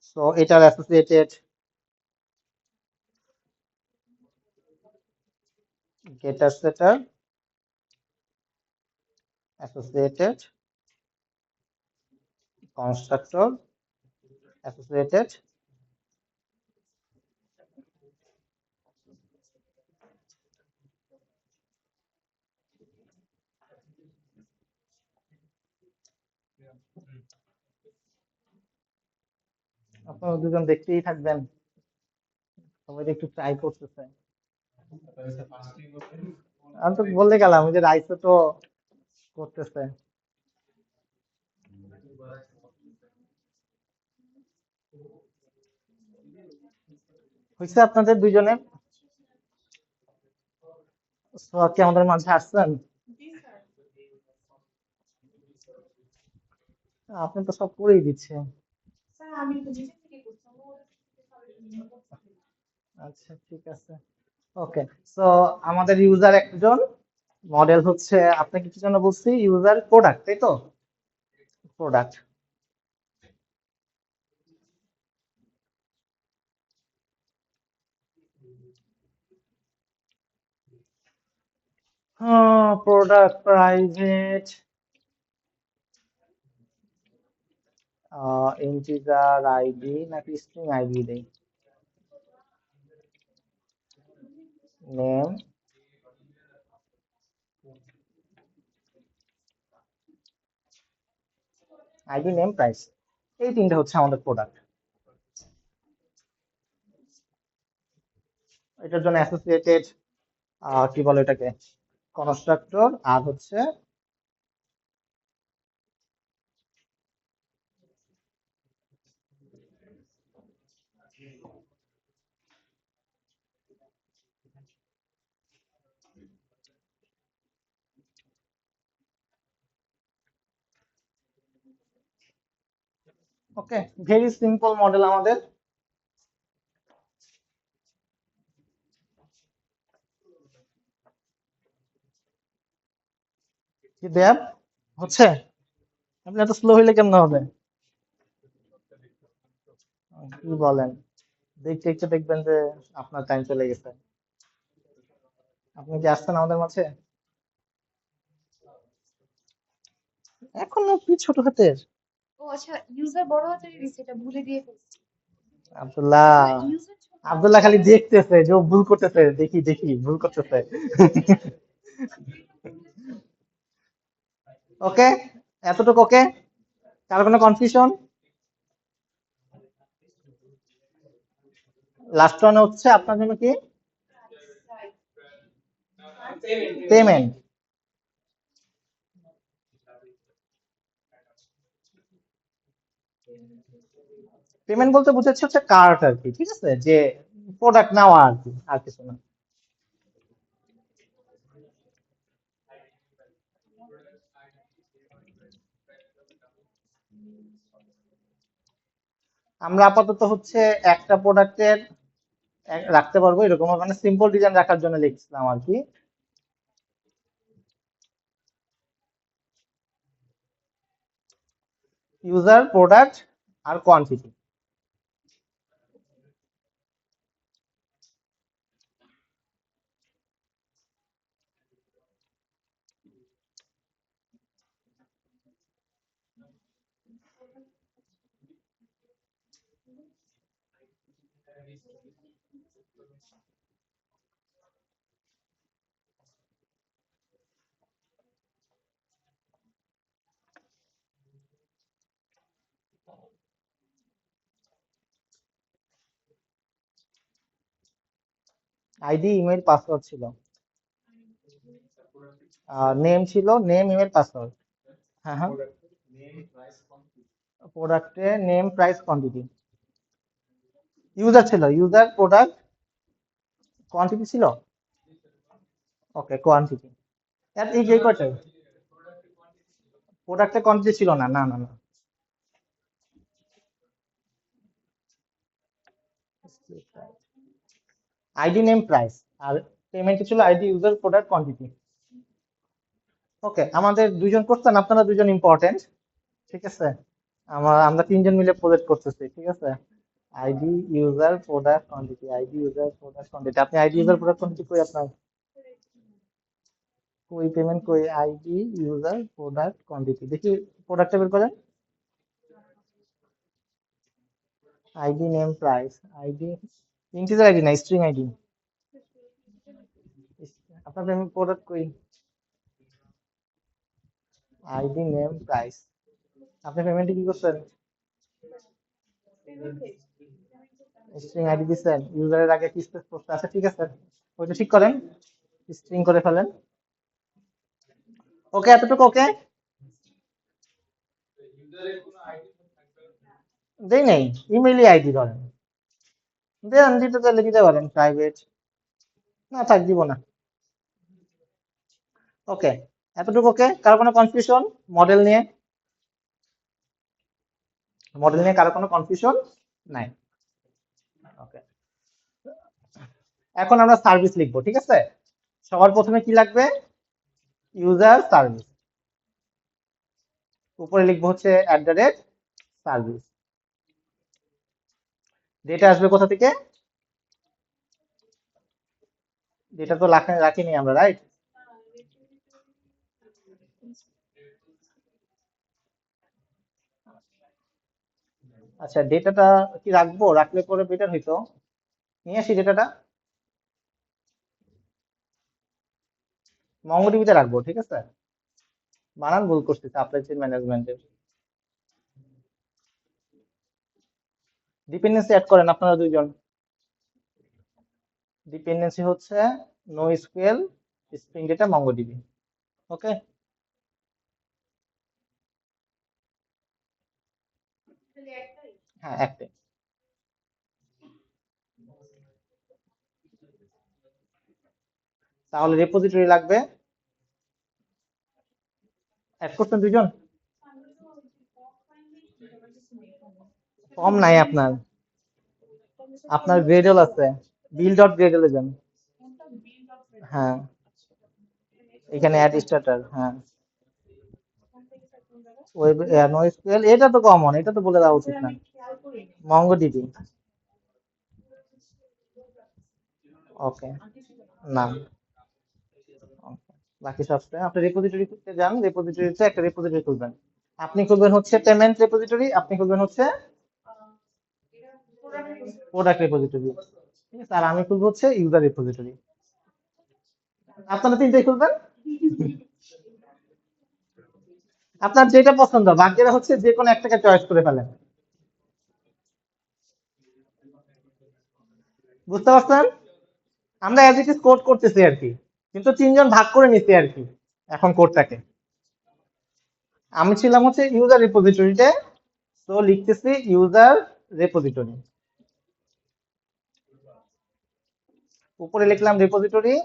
সো এটার অ্যাসোসিয়েটেড গেটার সেটার, অ্যাসোসিয়েটেড কনস্ট্রাক্টর অ্যাসোসিয়েটেড আপনারা দুজন দেখতেই থাকবেন, সবাই একটু ট্রাই করতেছে। আমি তো বলতে গেলাম ওই যে রাইসে তো করতেছে। হয়েছে আপনাদের দুজনের? সোহাগ কি আমাদের মাঝে আসছেন? আপনি তো সব করেই দিচ্ছেন। আচ্ছা ঠিক আছে, ওকে। সো আমাদের ইউজার একজন, মডেল হচ্ছে আপনাকে কি জন্য বলছি, ইউজার প্রোডাক্ট, তাই তো? Product. Product private integer ID নাকি স্ট্রিং আইডি দেই? নেম, আইডি, নেম, প্রাইস, এই তিনটা হচ্ছে আমাদের প্রোডাক্ট। এটার জন্য অ্যাসোসিয়েটেড কি বলে এটাকে, কনস্ট্রাক্টর, আর হচ্ছে ওকে, ভেরি সিম্পল মডেল আমাদের। কি দেব হচ্ছে? আপনি এত স্লো হইলে কেমন হবে? কি বলেন, দেখতে দেখতে দেখবেন যে আপনার টাইম চলে গেছে। আপনি কি আসছেন আমাদের মাঝে? এখনো কি ছোট হাতের? ও আচ্ছা, ইউজার বড় হাতেরই দিছে, এটা ভুলে দিয়ে ফেলছি। আব্দুল্লাহ, ইউজার ছোট আব্দুল্লাহ খালি দেখতেছে যে ও ভুল করতেছে, দেখি দেখি ভুল করতেছে। ওকে, এতটুকু ওকে? কার কোনো কনফিউশন? লাস্ট ওয়ান হচ্ছে আপনার জন্য কি, পেমেন্ট। পেমেন্ট বলতে বুঝাচ্ছে হচ্ছে কার্ড আর কি, ঠিক আছে, যে প্রোডাক্ট নেওয়া আর কি, আর কিছু না। আমরা আপাতত হচ্ছে একটা প্রোডাক্টের রাখতে পারবো এরকম, মানে সিম্পল ডিজাইন রাখার জন্য লিখছিলাম আর কি। ইউজার, প্রোডাক্ট, আর কোয়ান্টিটি। আইডি, ইমেল, পাসওয়ার্ড ছিল। নেম ছিল, নেম, ইমেল, পাসওয়ার্ড। হ্যাঁ হ্যাঁ, প্রোডাক্টে নেম, প্রাইস, কোয়ান্টিটি। ইউজার ছিল, ইউজার, প্রোডাক্ট, কোয়ান্টিটি ছিল। ওকে, কোয়ান্টিটি। এই যে কয়টা প্রোডাক্টে কোয়ান্টিটি ছিল না, না না না। আইডি, নেম, প্রাইস, আর পেমেন্টে ছিল আইডি, ইউজার, প্রোডাক্ট, কোয়ান্টিটি। ওকে, আমাদের দুইজন করছেন, আপনারা দুইজন ইম্পর্টেন্ট, ঠিক আছে। আমরা তিনজন মিলে প্রজেক্ট করতেছি, ঠিক আছে। ID, user, product, quantity, ID, user, product, quantity. আপনি আইডি, ইউজার, প্রোডাক্ট, কোয়ান্টিটি কই আপনার? কই পেমেন্ট কই? আইডি, ইউজার, প্রোডাক্ট, কোয়ান্টিটি, দেখি প্রোডাক্টটা বের করেন। ID name price ID integer ID না স্ট্রিং আইডি আপনার পেমেন্ট প্রোডাক্ট কই আইডি নেম প্রাইস আপনি পেমেন্টে কি করছেন স্ট্রিং আইডি দিচ্ছেন ইউজারের আগে কি স্পেস করতে আচ্ছা ঠিক আছে ওইটা ঠিক করেন স্ট্রিং করে ফেলেন ওকে এতটুকু ওকে দেই নেই ইমেইলে আইডি ধরেন দেন দিতে চাইলে দিতে পারেন প্রাইভেট না থাক দিব না ওকে এতটুকু ওকে কারো কোনো কনফিউশন মডেল নিয়ে কারো কোনো কনফিউশন নাই ওকে এখন আমরা সার্ভিস লিখবো ঠিক আছে সবার প্রথমে কি লাগবে ইউজার সার্ভিস উপরে লিখবো হচ্ছে @সার্ভিস ডেটা আসবে কোথা থেকে ডেটা তো রাখিনি আমরা রাইট আচ্ছা ডেটাটা কি রাখবো রাখলে পরে বেটার হইতো নিয়ে আসি ডেটাটা মঙ্গোডিবিতে রাখবো ঠিক আছে বানান ভুল করছি সাপ্লাই চেইন ম্যানেজমেন্টের ডিপেন্ডেন্সি অ্যাড করেন আপনারা দুইজন ডিপেন্ডেন্সি হচ্ছে no SQL spring data MongoDB okay হ্যাঁ একটাই তাহলে রেপোজিটরি লাগবে অ্যাড করছেন দুইজন ফর্ম নাই আপনার আপনার গ্রেডল আছে bill.gradle এ যান হ্যাঁ এখানে অ্যাড স্টার্টার হ্যাঁ ওয়েব নোএসকিউএল এটা তো কমন এটা তো বলে দেওয়া উচিত না মঙ্গোডিবি ওকে না বাকি সব আপনি রেপোজিটরিতে যান রেপোজিটরিতে একটা রেপোজিটরি খুলবেন আপনি খুলবেন হচ্ছে পেমেন্ট রেপোজিটরি আপনি খুলবেন হচ্ছে প্রোডাক্ট রেপোজিটরি ঠিক আছে আর আমি খুলবো হচ্ছে ইউজার রেপোজিটরি আপনারা তিনটাই খুলবেন আপনার যেটা পছন্দ বাকিরা হচ্ছে যে কোনো একটাকে চয়েস করে ফেলেন বুঝতে পারছেন আমরা অ্যাজ ইট ইজ কোড করতেছি আর কি কিন্তু তিনজন ভাগ করে নিছি আর কি এখন কোডটাকে আমি ছিলাম হচ্ছে ইউজার রেপোজিটরিতে তো লিখতেছি ইউজার রেপোজিটরি উপরে লিখলাম রেপোজিটরি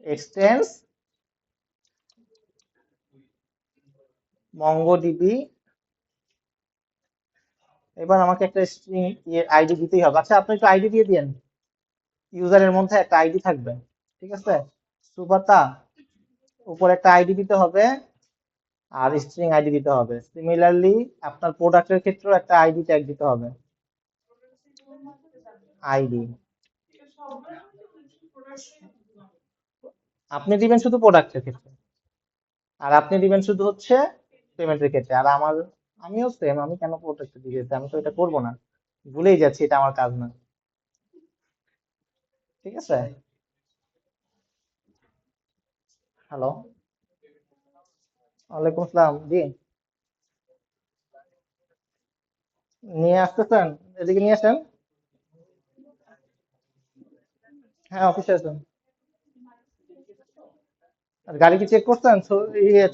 এক্সটেন্স মঙ্গোডিবি এবার আমাকে একটা স্ট্রিং আইডি দিতেই হবে আচ্ছা আপনি একটু আইডি দিয়ে দিন ইউজারের মধ্যে একটা আইডি থাকবে ঠিক আছে সুপাতা উপরে একটা আইডি দিতে হবে আর স্ট্রিং আইডি দিতে হবে সিমিলারলি আপনার প্রোডাক্টের ক্ষেত্রেও একটা আইডি ট্যাগ দিতে হবে আইডি আপনি দিবেন শুধু প্রোডাক্টের ক্ষেত্রে আর আপনি দিবেন শুধু হচ্ছে পেমেন্টের ক্ষেত্রে আর আমিও সেম আমি কেন প্রোডাক্টে দিয়েছি আমি তো এটা করবো না ভুলেই যাচ্ছি এটা আমার কাজ না ঠিক আছে হ্যালো ওয়ালাইকুম আসসালাম জি নিয়ে আসতেছেন এদিকে নিয়ে আসেন হ্যাঁ অফিসে আসেন আর গাড়ি কি চেক করছেন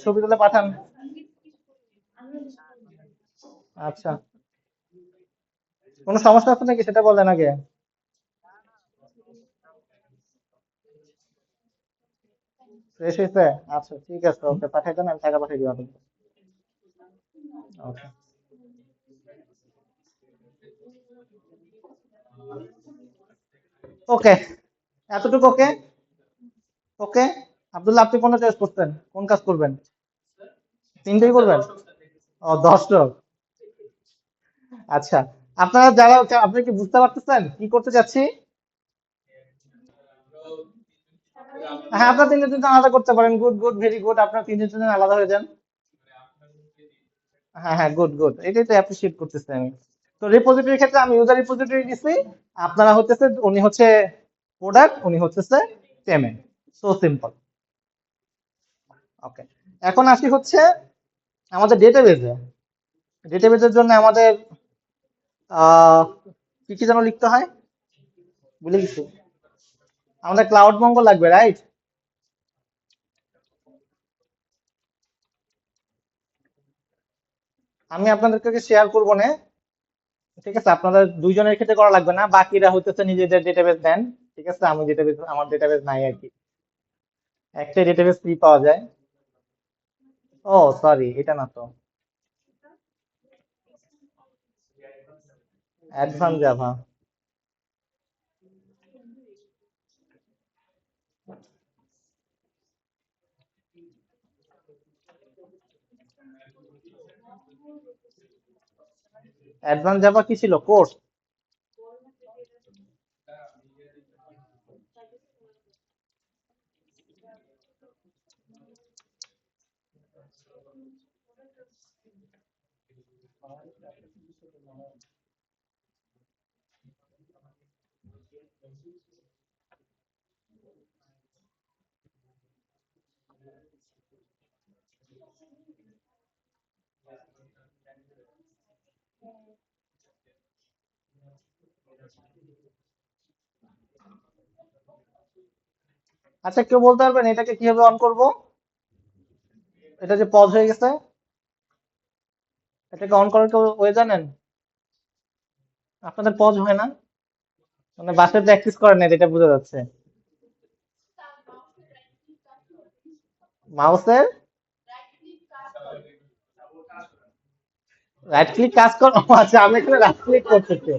ছবি তুলে পাঠান আচ্ছা কোনো সমস্যা আছে নাকি সেটা বলেন আগে ফ্রেশ হয়েছে আচ্ছা ঠিক আছে ওকে পাঠাই দেন আমি টাকা পাঠিয়ে দিব আপনাকে ওকে ওকে এতটুকু ওকে ওকে আব্দুল্লাহ আপনি কোনটা চয়েস করছেন কোন কাজ করবেন তিনটেই করবেন ও 10 লোক আচ্ছা আপনারা যারা আপনি কি বুঝতে পারতেছেন কি করতে যাচ্ছি হ্যাঁ আপনার তিনজন আলাদা করতে পারেন গুড গুড ভেরি গুড আপনার তিনজন আলাদা হয়ে যান হ্যাঁ হ্যাঁ গুড গুড এটাই তো অ্যাপ্রিসিয়েট করতেছি আমি তো রিপোজিটরির ক্ষেত্রে আমি ইউজার রিপোজিটরি দিছি, আপনারা হচ্ছে উনি হচ্ছে প্রোডাক্ট, উনি হচ্ছে পেমেন্ট। So simple. ওকে, এখন আসি হচ্ছে আমাদের ডেটাবেজে। ডেটাবেজের জন্য আমাদের কি কি যেন লিখতে হয়, ভুলে গেছি। আমাদের ক্লাউড মঙ্গল লাগবে, রাইট? আমি আপনাদেরকে শেয়ার করবো না, ঠিক আছে? আপনাদের দুইজনের ক্ষেত্রে করা লাগবে না, বাকিরা হইতেছে নিজেদের ডেটাবেজ দেন, ঠিক আছে? আমি ডেটাবেজ, আমার ডেটাবেজ নাই আর কি, একটাই ডেটাবেজ ফ্রি পাওয়া যায়। ও সরি, এটা না তো, অ্যাডভান্স জাভা। অ্যাডভান্স জাভা কি ছিল, কোর্স? আচ্ছা, কেউ বলতে পারবেন এটাকে কিভাবে অন করব? এটা যে পজ হয়ে গেছে, এটাকে অন করার কেউ ওয়ে জানেন? আপনাদের পজ হয় না, মানে বাসায় প্র্যাকটিস করেন না, এটা বোঝা যাচ্ছে। মাউসের রাইট ক্লিক কাজ কর, ও আচ্ছা, আমি এখানে রাইট ক্লিক করতেছি।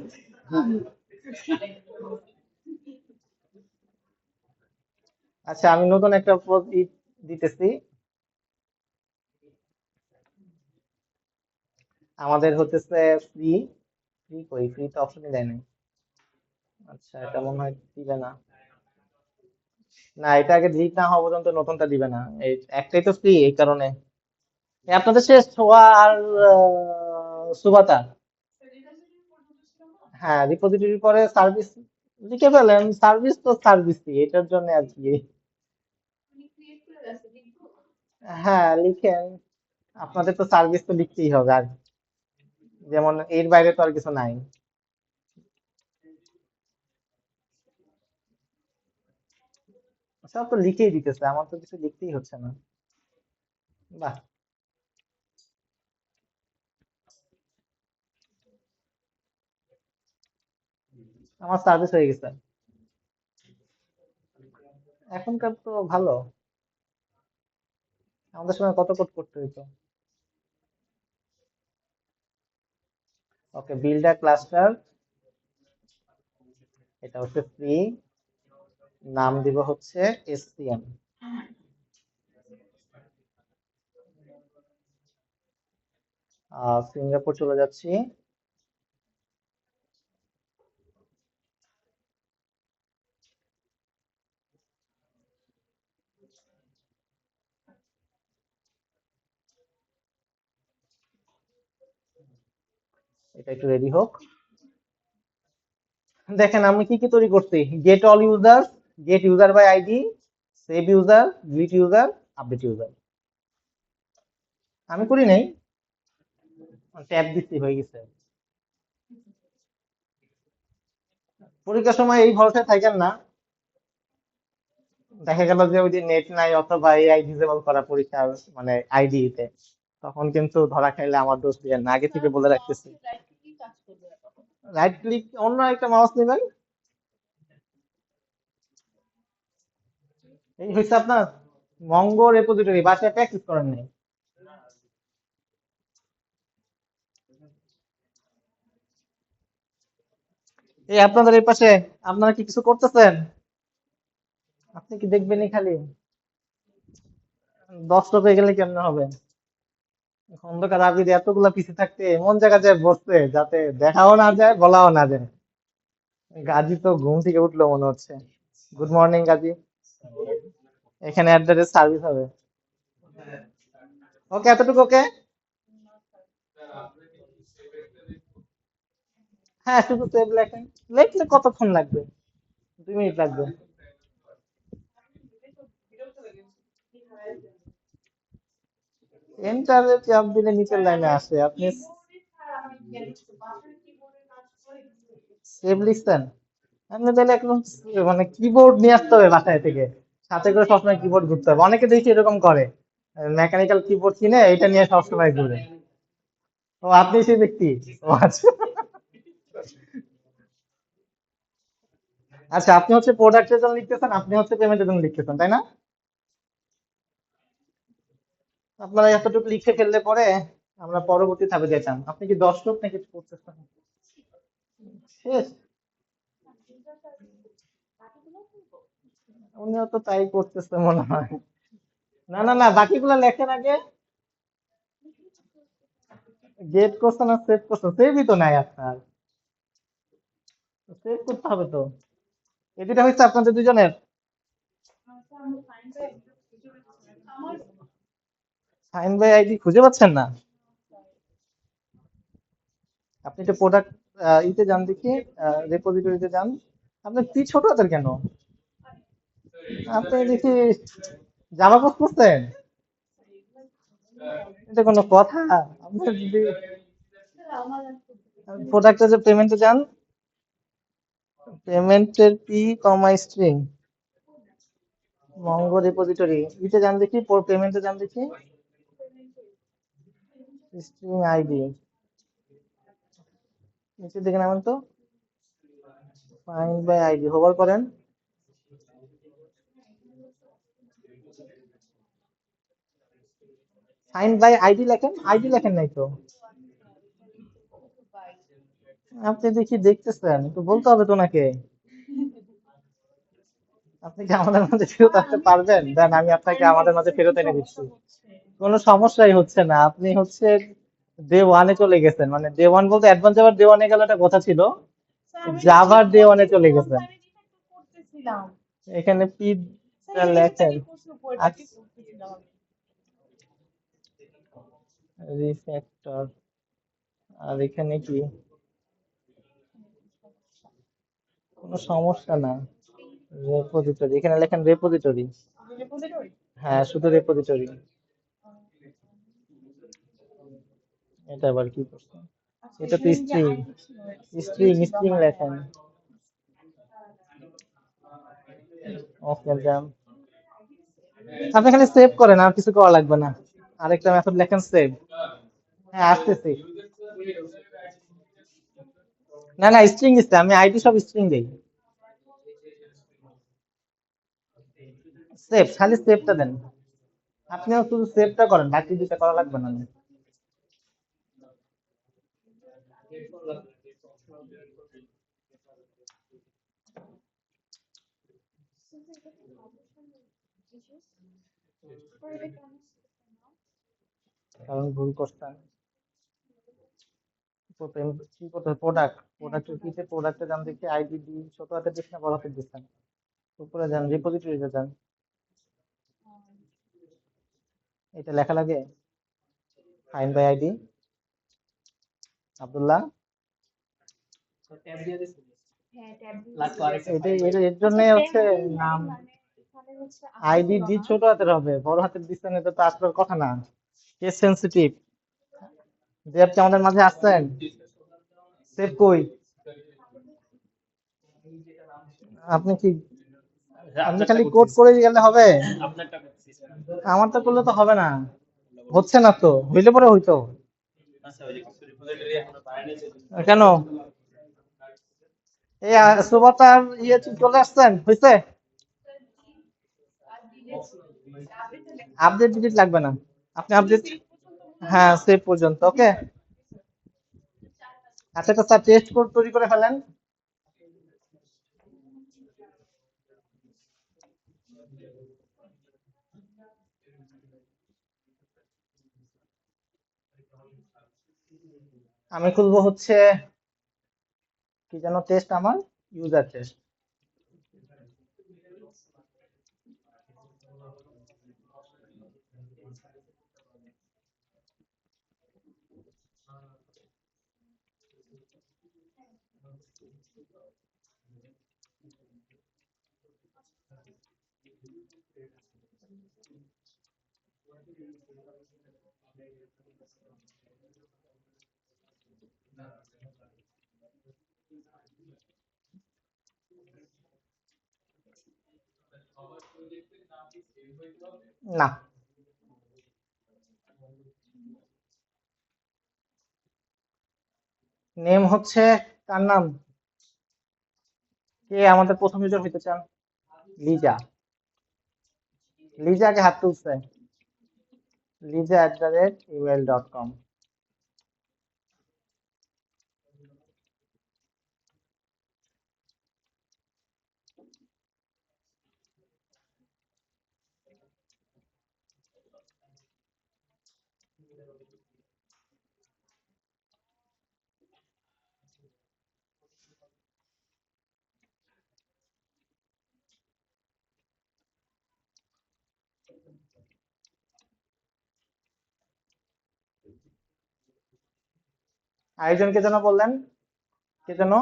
আচ্ছা, আমি নতুন একটা পজ দিতেছি। আমাদের হতেছে ফ্রি, ফ্রি কই, ফ্রি তো অপশনই দেয় নাই। আচ্ছা, এটা মনে হয় দিবে না। না, এটা আগে ডিলিট না হওয়া পর্যন্ত নতুনটা দিবে না, এই একটাই তো ফ্রি, এই কারণে। আপনাদের শেষ সোয়া আর সুবাতা। হ্যাঁ, রিপোজিটরির পরে সার্ভিস লিখে ফেলেন, সার্ভিস তো সার্ভিসই, এটার জন্য আর কি। হ্যাঁ, লিখেন, আপনাদের তো সার্ভিস তো লিখতেই হবে, আর যেমন এর বাইরে তো আর কিছু নাই। সব তো লিখেই দিতেছে, আমার তো কিছু লিখতেই হচ্ছে না। বাহ, আমার সার্ভিস হয়ে গেছে। এখনকার তো ভালো, আমাদের সময় কত কোড করতে হইতো। ওকে, বিল্ড আ ক্লাস্টার, এটা হচ্ছে ফ্রি, নাম দিব হচ্ছে এসসিএম। সিঙ্গাপুর চলে যাচ্ছি। এটা একটু রেডি হোক। দেখেন আমি কি কি তৈরি করছি, get all user, get user by ID, save user, greet user, update user. আমি করি নাই, ট্যাব দিচ্ছি, হয়ে গেছে। পরীক্ষার সময় এই ভরসায় থাকেন না, দেখা গেল যে ওই দিন নেট নাই অথবা এআই ডিসেবল করা পরীক্ষার মানে আইডিতে, তখন কিন্তু ধরা খাইলে আমার দোষ দিয়ে না, আগে থেকে বলে রাখতেছি। রাইট ক্লিক, অন্য একটা মাউস নেবেন, এই হচ্ছে আপনার মঙ্গো রেপোজিটরি, বাসায় প্র্যাকটিস করেন নাই। এই আপনাদের এই পাশে, আপনারা কি কিছু করতেছেন? আপনি কি দেখবেনই খালি, 10 হয়ে গেলে কেমন হবে? খন্দকার আবির এতগুলা পিছিয়ে থাকতে এমন জায়গা যায় বসতে যাতে দেখাও না যায়, বলাও না যায়। গাজী তো ঘুম থেকে উঠলো মনে হচ্ছে। Good morning Gazi. এখানে অ্যাড্রেস সার্ভিস হবে। ওকে, এতটুকু ওকে। হ্যাঁ শুধু সেভ লেখেন, লিখলে কতক্ষণ লাগবে? 2 মিনিট লাগবে। এন্টারে চাপ দিলে নিচের লাইনে আসে, আপনি সেভ লিখছেন। আপনি তাহলে এখন মানে কিবোর্ড নিয়ে আসতে হবে বাসায় থেকে, সাথে করে সবসময় কিবোর্ড ঘুরতে হবে। অনেকে দেখি এরকম করে, মেকানিক্যাল কিবোর্ড কিনে এটা নিয়ে সবসময় ঘুরে। ও আপনি সেই ব্যক্তি? ও আচ্ছা। আচ্ছা আপনি হচ্ছে প্রোডাক্টের জন্য লিখতেছেন, আপনি হচ্ছে পেমেন্টের জন্য লিখতেছেন, তাই না? আপনারা এতটুকু লিখে ফেললে পরে আমরা পরবর্তী ধাপে যেতাম। আপনি কি 10 লোক নাকি করতেছেন? শেষ। উনিও তো তাই করতেছে মনে হয়। না না না, বাকিগুলো লেখেন আগে। গেট করছেন আর সেভ করছেন, সেভই তো নাই আপনার। সেভ করতে হবে তো। এদিটা হচ্ছে আপনাদের দুজনের। ফাইন বাই আইডি খুঁজে পাচ্ছেন না? আপনি তো প্রোডাক্ট ইতে যান দেখি, রেপোজিটরিতে যান। আপনার কি ছোট হাতের কেন? আপনি দেখি জামা পোস্ট করছেন, এটা কোনো কথা? আপনি যদি প্রোডাক্টে যে পেমেন্টে যান, পেমেন্টের P comma string Mongo repository ইতে যান দেখি, পেমেন্টে যান দেখি, স্ট্রিং আইডি নিচে দেখে নামেন তো, ফাইন্ড বাই আইডি হোভার করেন। ফাইন্ড বাই আইডি লেখেন, আইডি লেখেন নাই তো। আপনি দেখি দেখতেছেন তো, বলতে হবে তো ওনাকে। আপনি কি আমাদের মাঝে ফেরত আসতে পারবেন? দেন আমি আপনাকে আমাদের মাঝে ফেরত এনে দিচ্ছি। কোনো সমস্যাই হচ্ছে না, আপনি হচ্ছে ডে 1-এ চলে গেছেন, মানে ডে 1 বলতে অ্যাডভান্স জাভার ডে 1-এ গেল এটা কথা ছিল, জাভার ডে 1-এ চলে গেছেন। এখানে পি লেখেন, রিফ্যাক্টর, আর এখানে কি কোনো সমস্যা না, রেপোজিটরি এখানে লেখেন রেপোজিটরি। হ্যাঁ শুধু রেপোজিটরি। এটা আবার কি করছে? এটা তো স্ট্রিং, স্ট্রিং স্ট্রিং লেখেন। ওকে জাম, আপনি খালি সেভ করেন, আর কিছু করা লাগবে না। আরেকটা মেথড লেখেন সেভ। হ্যাঁ আসতেছি। না না স্ট্রিং দিচ্ছে, আমি আইডি সব স্ট্রিং দেই। সেভ, খালি সেভটা দেন। আপনিও শুধু সেভটা করেন, বাকি দুটা করা লাগবে না। কারণ ভুল করছেন। কি করতে প্রোডাক্ট, প্রোডাক্টের কিতে প্রোডাক্টের দাম দেখে আইডি দি ছোট হাতে দিচ্ছেন না বড় হাতে দিচ্ছেন? উপরে যান, রিপোজিটরিতে যান, এটা লেখা লাগে ফাইন বাই আইডি আব্দুল্লাহ। এটা এটা এর জন্য হচ্ছে নাম, আইডি ডি ছোট হাতের হবে, বড় হাতের দিচ্ছেন, এটা তো আসলে কথা না, কেস সেনসিটিভ। যে আপনি আমাদের মাঝে আসছেন, সেভ কই? আপনি কি, আপনি খালি কোড করে গেলে হবে? আমারটা করলে তো হবে না, হচ্ছে না তো, হইলে পরে হইতো। কেন এই সুবাতার ইয়ে চলে আসছেন, হয়েছে? আপডেট ডিলিট লাগবে না, আপনি আপডেট, হ্যাঁ সেভ পর্যন্ত ওকে। আচ্ছা এটা স্যার টেস্ট কোড তৈরি করে ফেলেন। আমি খুলবো হচ্ছে কি যেন টেস্ট, আমার ইউজার টেস্ট। না, নেম হচ্ছে কার নাম? কে আমাদের প্রথম ইউজার হইতে চান? লিজা। লিজাকে হাত তুলছে, liza@gmail.com। আরেকজনকে যেন বললেন, কে যেন?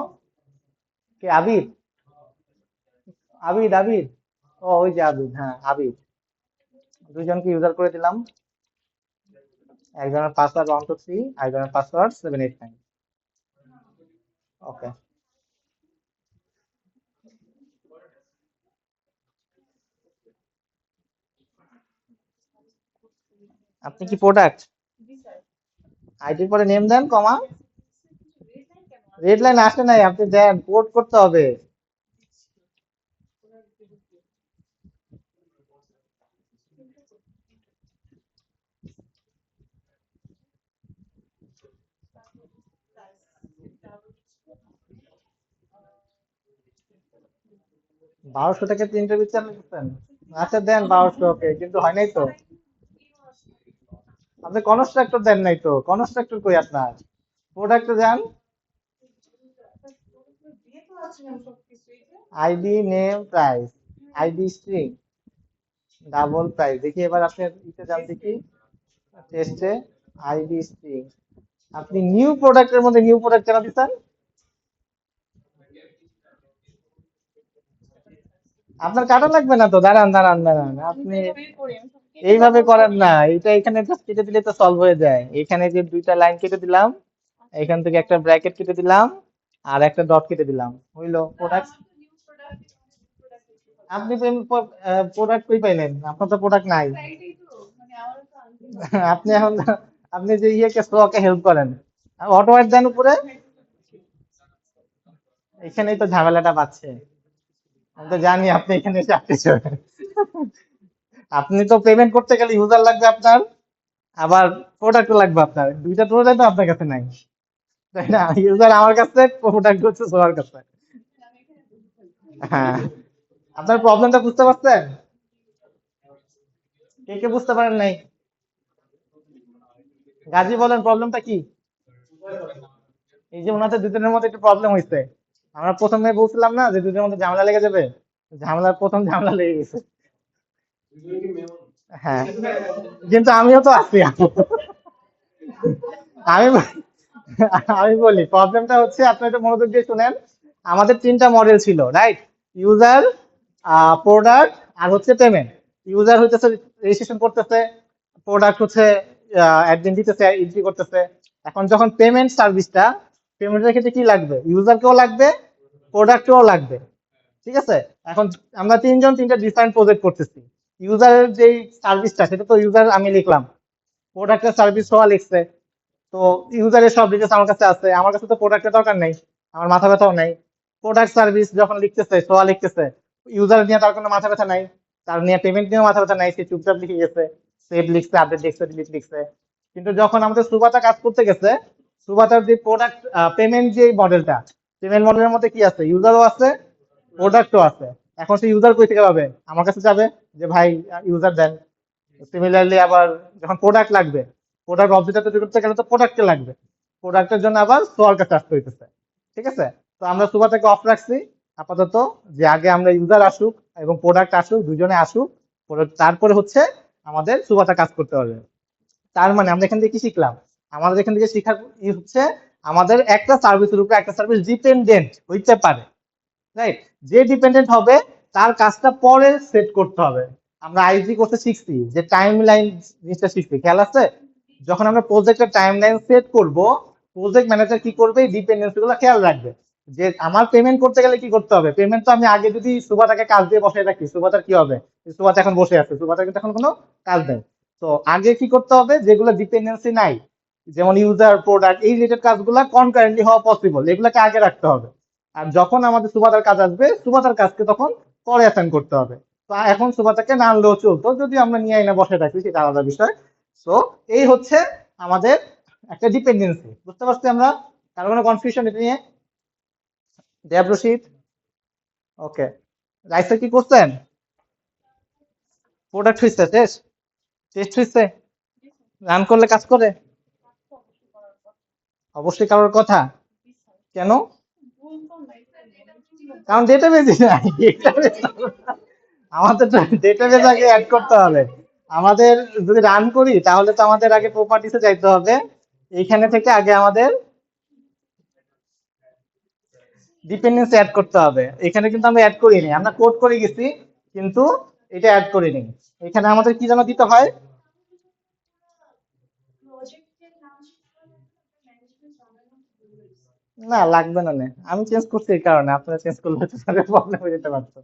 কে? আবিদ? আবিদ, আবিদ। ও ওই যে আবিদ, হ্যাঁ আবিদ। দুইজনকে ইউজার করে দিলাম। একজনের পাসওয়ার্ড 123, আরেকজনের পাসওয়ার্ড 789। ওকে, আপনি কি প্রোডাক্ট? আইডির পরে নেম দেন, কমা। রেড লাইন আসে নাই, আপনি দেন, কোড করতে হবে। বারোশো থেকে 3টে বিচার লিখছেন? আচ্ছা দেন 1200, ওকে, কিন্তু হয় নাই তো। আপনি কনস্ট্রাক্টর দেন নাই তো, কনস্ট্রাক্টর কই আপনার? প্রোডাক্টে যান, ID name price, ID string, double price. দেখি এবার আপনি ইতে যান, দেখি টেস্টে, আইডি স্ট্রিং। আপনি নিউ প্রোডাক্টের মধ্যে নিউ প্রোডাক্ট কেন দিচ্ছেন? আপনার কাটা লাগবে না তো, দাঁড়ান দাঁড়ান দাঁড়ান, আপনি এইভাবে করেন না, এটা এখানে জাস্ট কেটে দিলে তো সলভ হয়ে যায়। এখানে যে দুইটা লাইন কেটে দিলাম, এখান থেকে একটা ব্র্যাকেট কেটে দিলাম, আর একটা ডট কেটে দিলাম, হইলো প্রোডাক্ট। আপনি প্রোডাক্ট কই পাইলেন? আপনার তো প্রোডাক্ট নাই। আপনি এখন, আপনি যে ইয়েকে স্টকে হেল্প করেন, অটো অ্যাড দেন উপরে, এখানেই তো ঝামেলাটা পাচ্ছে। আমি তো জানি আপনি এখানে এসে আটকেছেন। আপনি তো পেমেন্ট করতে গেলে ইউজার লাগবে আপনার, আবার প্রোডাক্ট লাগবে আপনার, দুইটা প্রোডাক্ট তো আপনার কাছে নাই, তাই না? ইউজার আমার কাছে, প্রোডাক্ট হচ্ছে সবার কাছে। হ্যাঁ, আপনার প্রবলেমটা বুঝতে পারছেন? কে কে বুঝতে পারেন নাই? গাজী বলেন, প্রবলেমটা কি? এই যে ওনাদের দুজনের মধ্যে একটু প্রবলেম হয়েছে। আমরা প্রথমে বলছিলাম না যে দুজনের মধ্যে ঝামেলা লেগে যাবে, ঝামেলার প্রথম ঝামেলা লেগে গেছে। হ্যাঁ, কিন্তু আমিও তো আছি। আমি আমি বলি প্রবলেমটা হচ্ছে, আপনি একটু মনোযোগ দিয়ে শুনেন। আমাদের 3টা মডেল ছিল, রাইট? ইউজার, প্রোডাক্ট, আর হচ্ছে পেমেন্ট। ইউজার হইতেছে রেজিস্ট্রেশন করতেছে, প্রোডাক্ট হচ্ছে অ্যাডমিন দিতেছে, এন্ট্রি করতেছে। এখন যখন পেমেন্ট সার্ভিসটা, পেমেন্টের ক্ষেত্রে কি লাগবে? ইউজারকেও লাগবে, প্রোডাক্টকেও লাগবে, ঠিক আছে? এখন আমরা 3জন 3টা ডিফারেন্ট প্রজেক্ট করতেছি। ইউজারের যে সার্ভিসটা, সেটা তো ইউজার আমি লিখলাম, প্রোডাক্টের সার্ভিস হওয়া লিখছে। তো ইউজারের সব ডিটেলস আমার কাছে আছে, আমার কাছে তো প্রোডাক্টের দরকার নাই, আমার মাথা ব্যথাও নাই। প্রোডাক্ট সার্ভিস যখন লিখতেছে, সোয়া লিখতেছে, ইউজার নিয়ে তার কোনো মাথা ব্যথা নাই, তার নিয়ে পেমেন্ট নিয়েও মাথা ব্যথা নাই, সে চুপচাপ লিখে গেছে, সেভ লিখছে, আপডেট লিখছে, ডিলিট লিখছে। কিন্তু যখন আমাদের সুবাতা কাজ করতে গেছে, সুবাতার যে প্রোডাক্ট পেমেন্ট যে মডেলটা, পেমেন্ট মডেলের মধ্যে কি আছে? ইউজারও আছে, প্রোডাক্টও আছে। এখন সে ইউজার কই থেকে পাবে? আমার কাছে যাবে যে ভাই ইউজার দেন। সিমিলারলি আবার যখন প্রোডাক্ট লাগবে, প্রোডাক্ট অবজেক্টটা তৈরি করতে গেলে তো প্রোডাক্টে লাগবে, প্রোডাক্টের জন্য আবার সোয়ার কাছে আসতে হইতেছে, ঠিক আছে? তো আমরা সুবাতাকে অফ রাখছি আপাতত, যে আগে আমরা ইউজার আসুক এবং প্রোডাক্ট আসুক, দুজনে আসুক, তারপরে হচ্ছে আমাদের সুবাতা কাজ করতে হবে। তার মানে আমরা এখান থেকে কি শিখলাম? আমাদের এখান থেকে শিখার হচ্ছে, আমাদের একটা সার্ভিসের উপরে একটা সার্ভিস ডিপেন্ডেন্ট হইতে পারে, রাইট? যে ডিপেন্ডেন্ট হবে তার কাজটা পরে সেট করতে হবে। আমরা আইজি কোর্সে শিখছি যে টাইম লাইন জিনিসটা শিখছি, খেয়াল আছে? যখন আমরা প্রজেক্টের টাইম লাইন সেট করব, প্রজেক্ট ম্যানেজার কি করবে, ডিপেন্ডেন্সি গুলো খেয়াল রাখবে। যে আমার পেমেন্ট করতে গেলে কি করতে হবে, পেমেন্ট তো আমি আগে যদি সুবাটাকে কাজ দিয়ে বসে রাখি, সুবাটার কি হবে? সুবাটা এখন বসে আছে, সুবাটার কিন্তু এখন কোনো কাজ নেই। তো আগে কি করতে হবে, যেগুলো ডিপেন্ডেন্সি নাই, যেমন ইউজার প্রোডাক্ট এই রিলেটেড কাজগুলো কনকারেন্টলি হওয়া পসিবল, এগুলোকে আগে রাখতে হবে। আর যখন আমাদের সুবাতার কাজ আসবে, সুবাতার কাজকে তখন পরে অ্যাসাইন করতে হবে। তো এখন সুবাতাকে না আনলেও চলতো, যদি আমরা নিয়ে আইনা বসে থাকি সেটা আলাদা বিষয়। তো এই হচ্ছে আমাদের একটা ডিপেন্ডেন্সি, বুঝতে পারছি আমরা? কারো কোনো কনফিউশন এটা নিয়ে? দেব রশিদ, ওকে। রাইসা কি করছেন? প্রোডাক্ট হইছে, শেষ, টেস্ট হইছে, রান করলে কাজ করে? অবশ্যই কারোর কথা। কেন? কারণ ডেটাবেজই নাই। আমাদের ডেটাবেজ আগে অ্যাড করতে হবে। আমাদের যদি রান করি তাহলে তো আমাদের আগে প্রপার্টিসে যাইতে হবে, এইখানে থেকে আগে আমাদের ডিপেন্ডেন্সি অ্যাড করতে হবে। এখানে কিন্তু আমরা অ্যাড করিনি, আমরা কোড করে গেছি কিন্তু এটা অ্যাড করিনি। এখানে আমাদের কি যেন দিতে হয়, না লাগবে না, আমি চেঞ্জ করছি এই কারণে, আপনারা চেঞ্জ করলে হয়তো প্রবলেম হয়ে যেতে পারতো।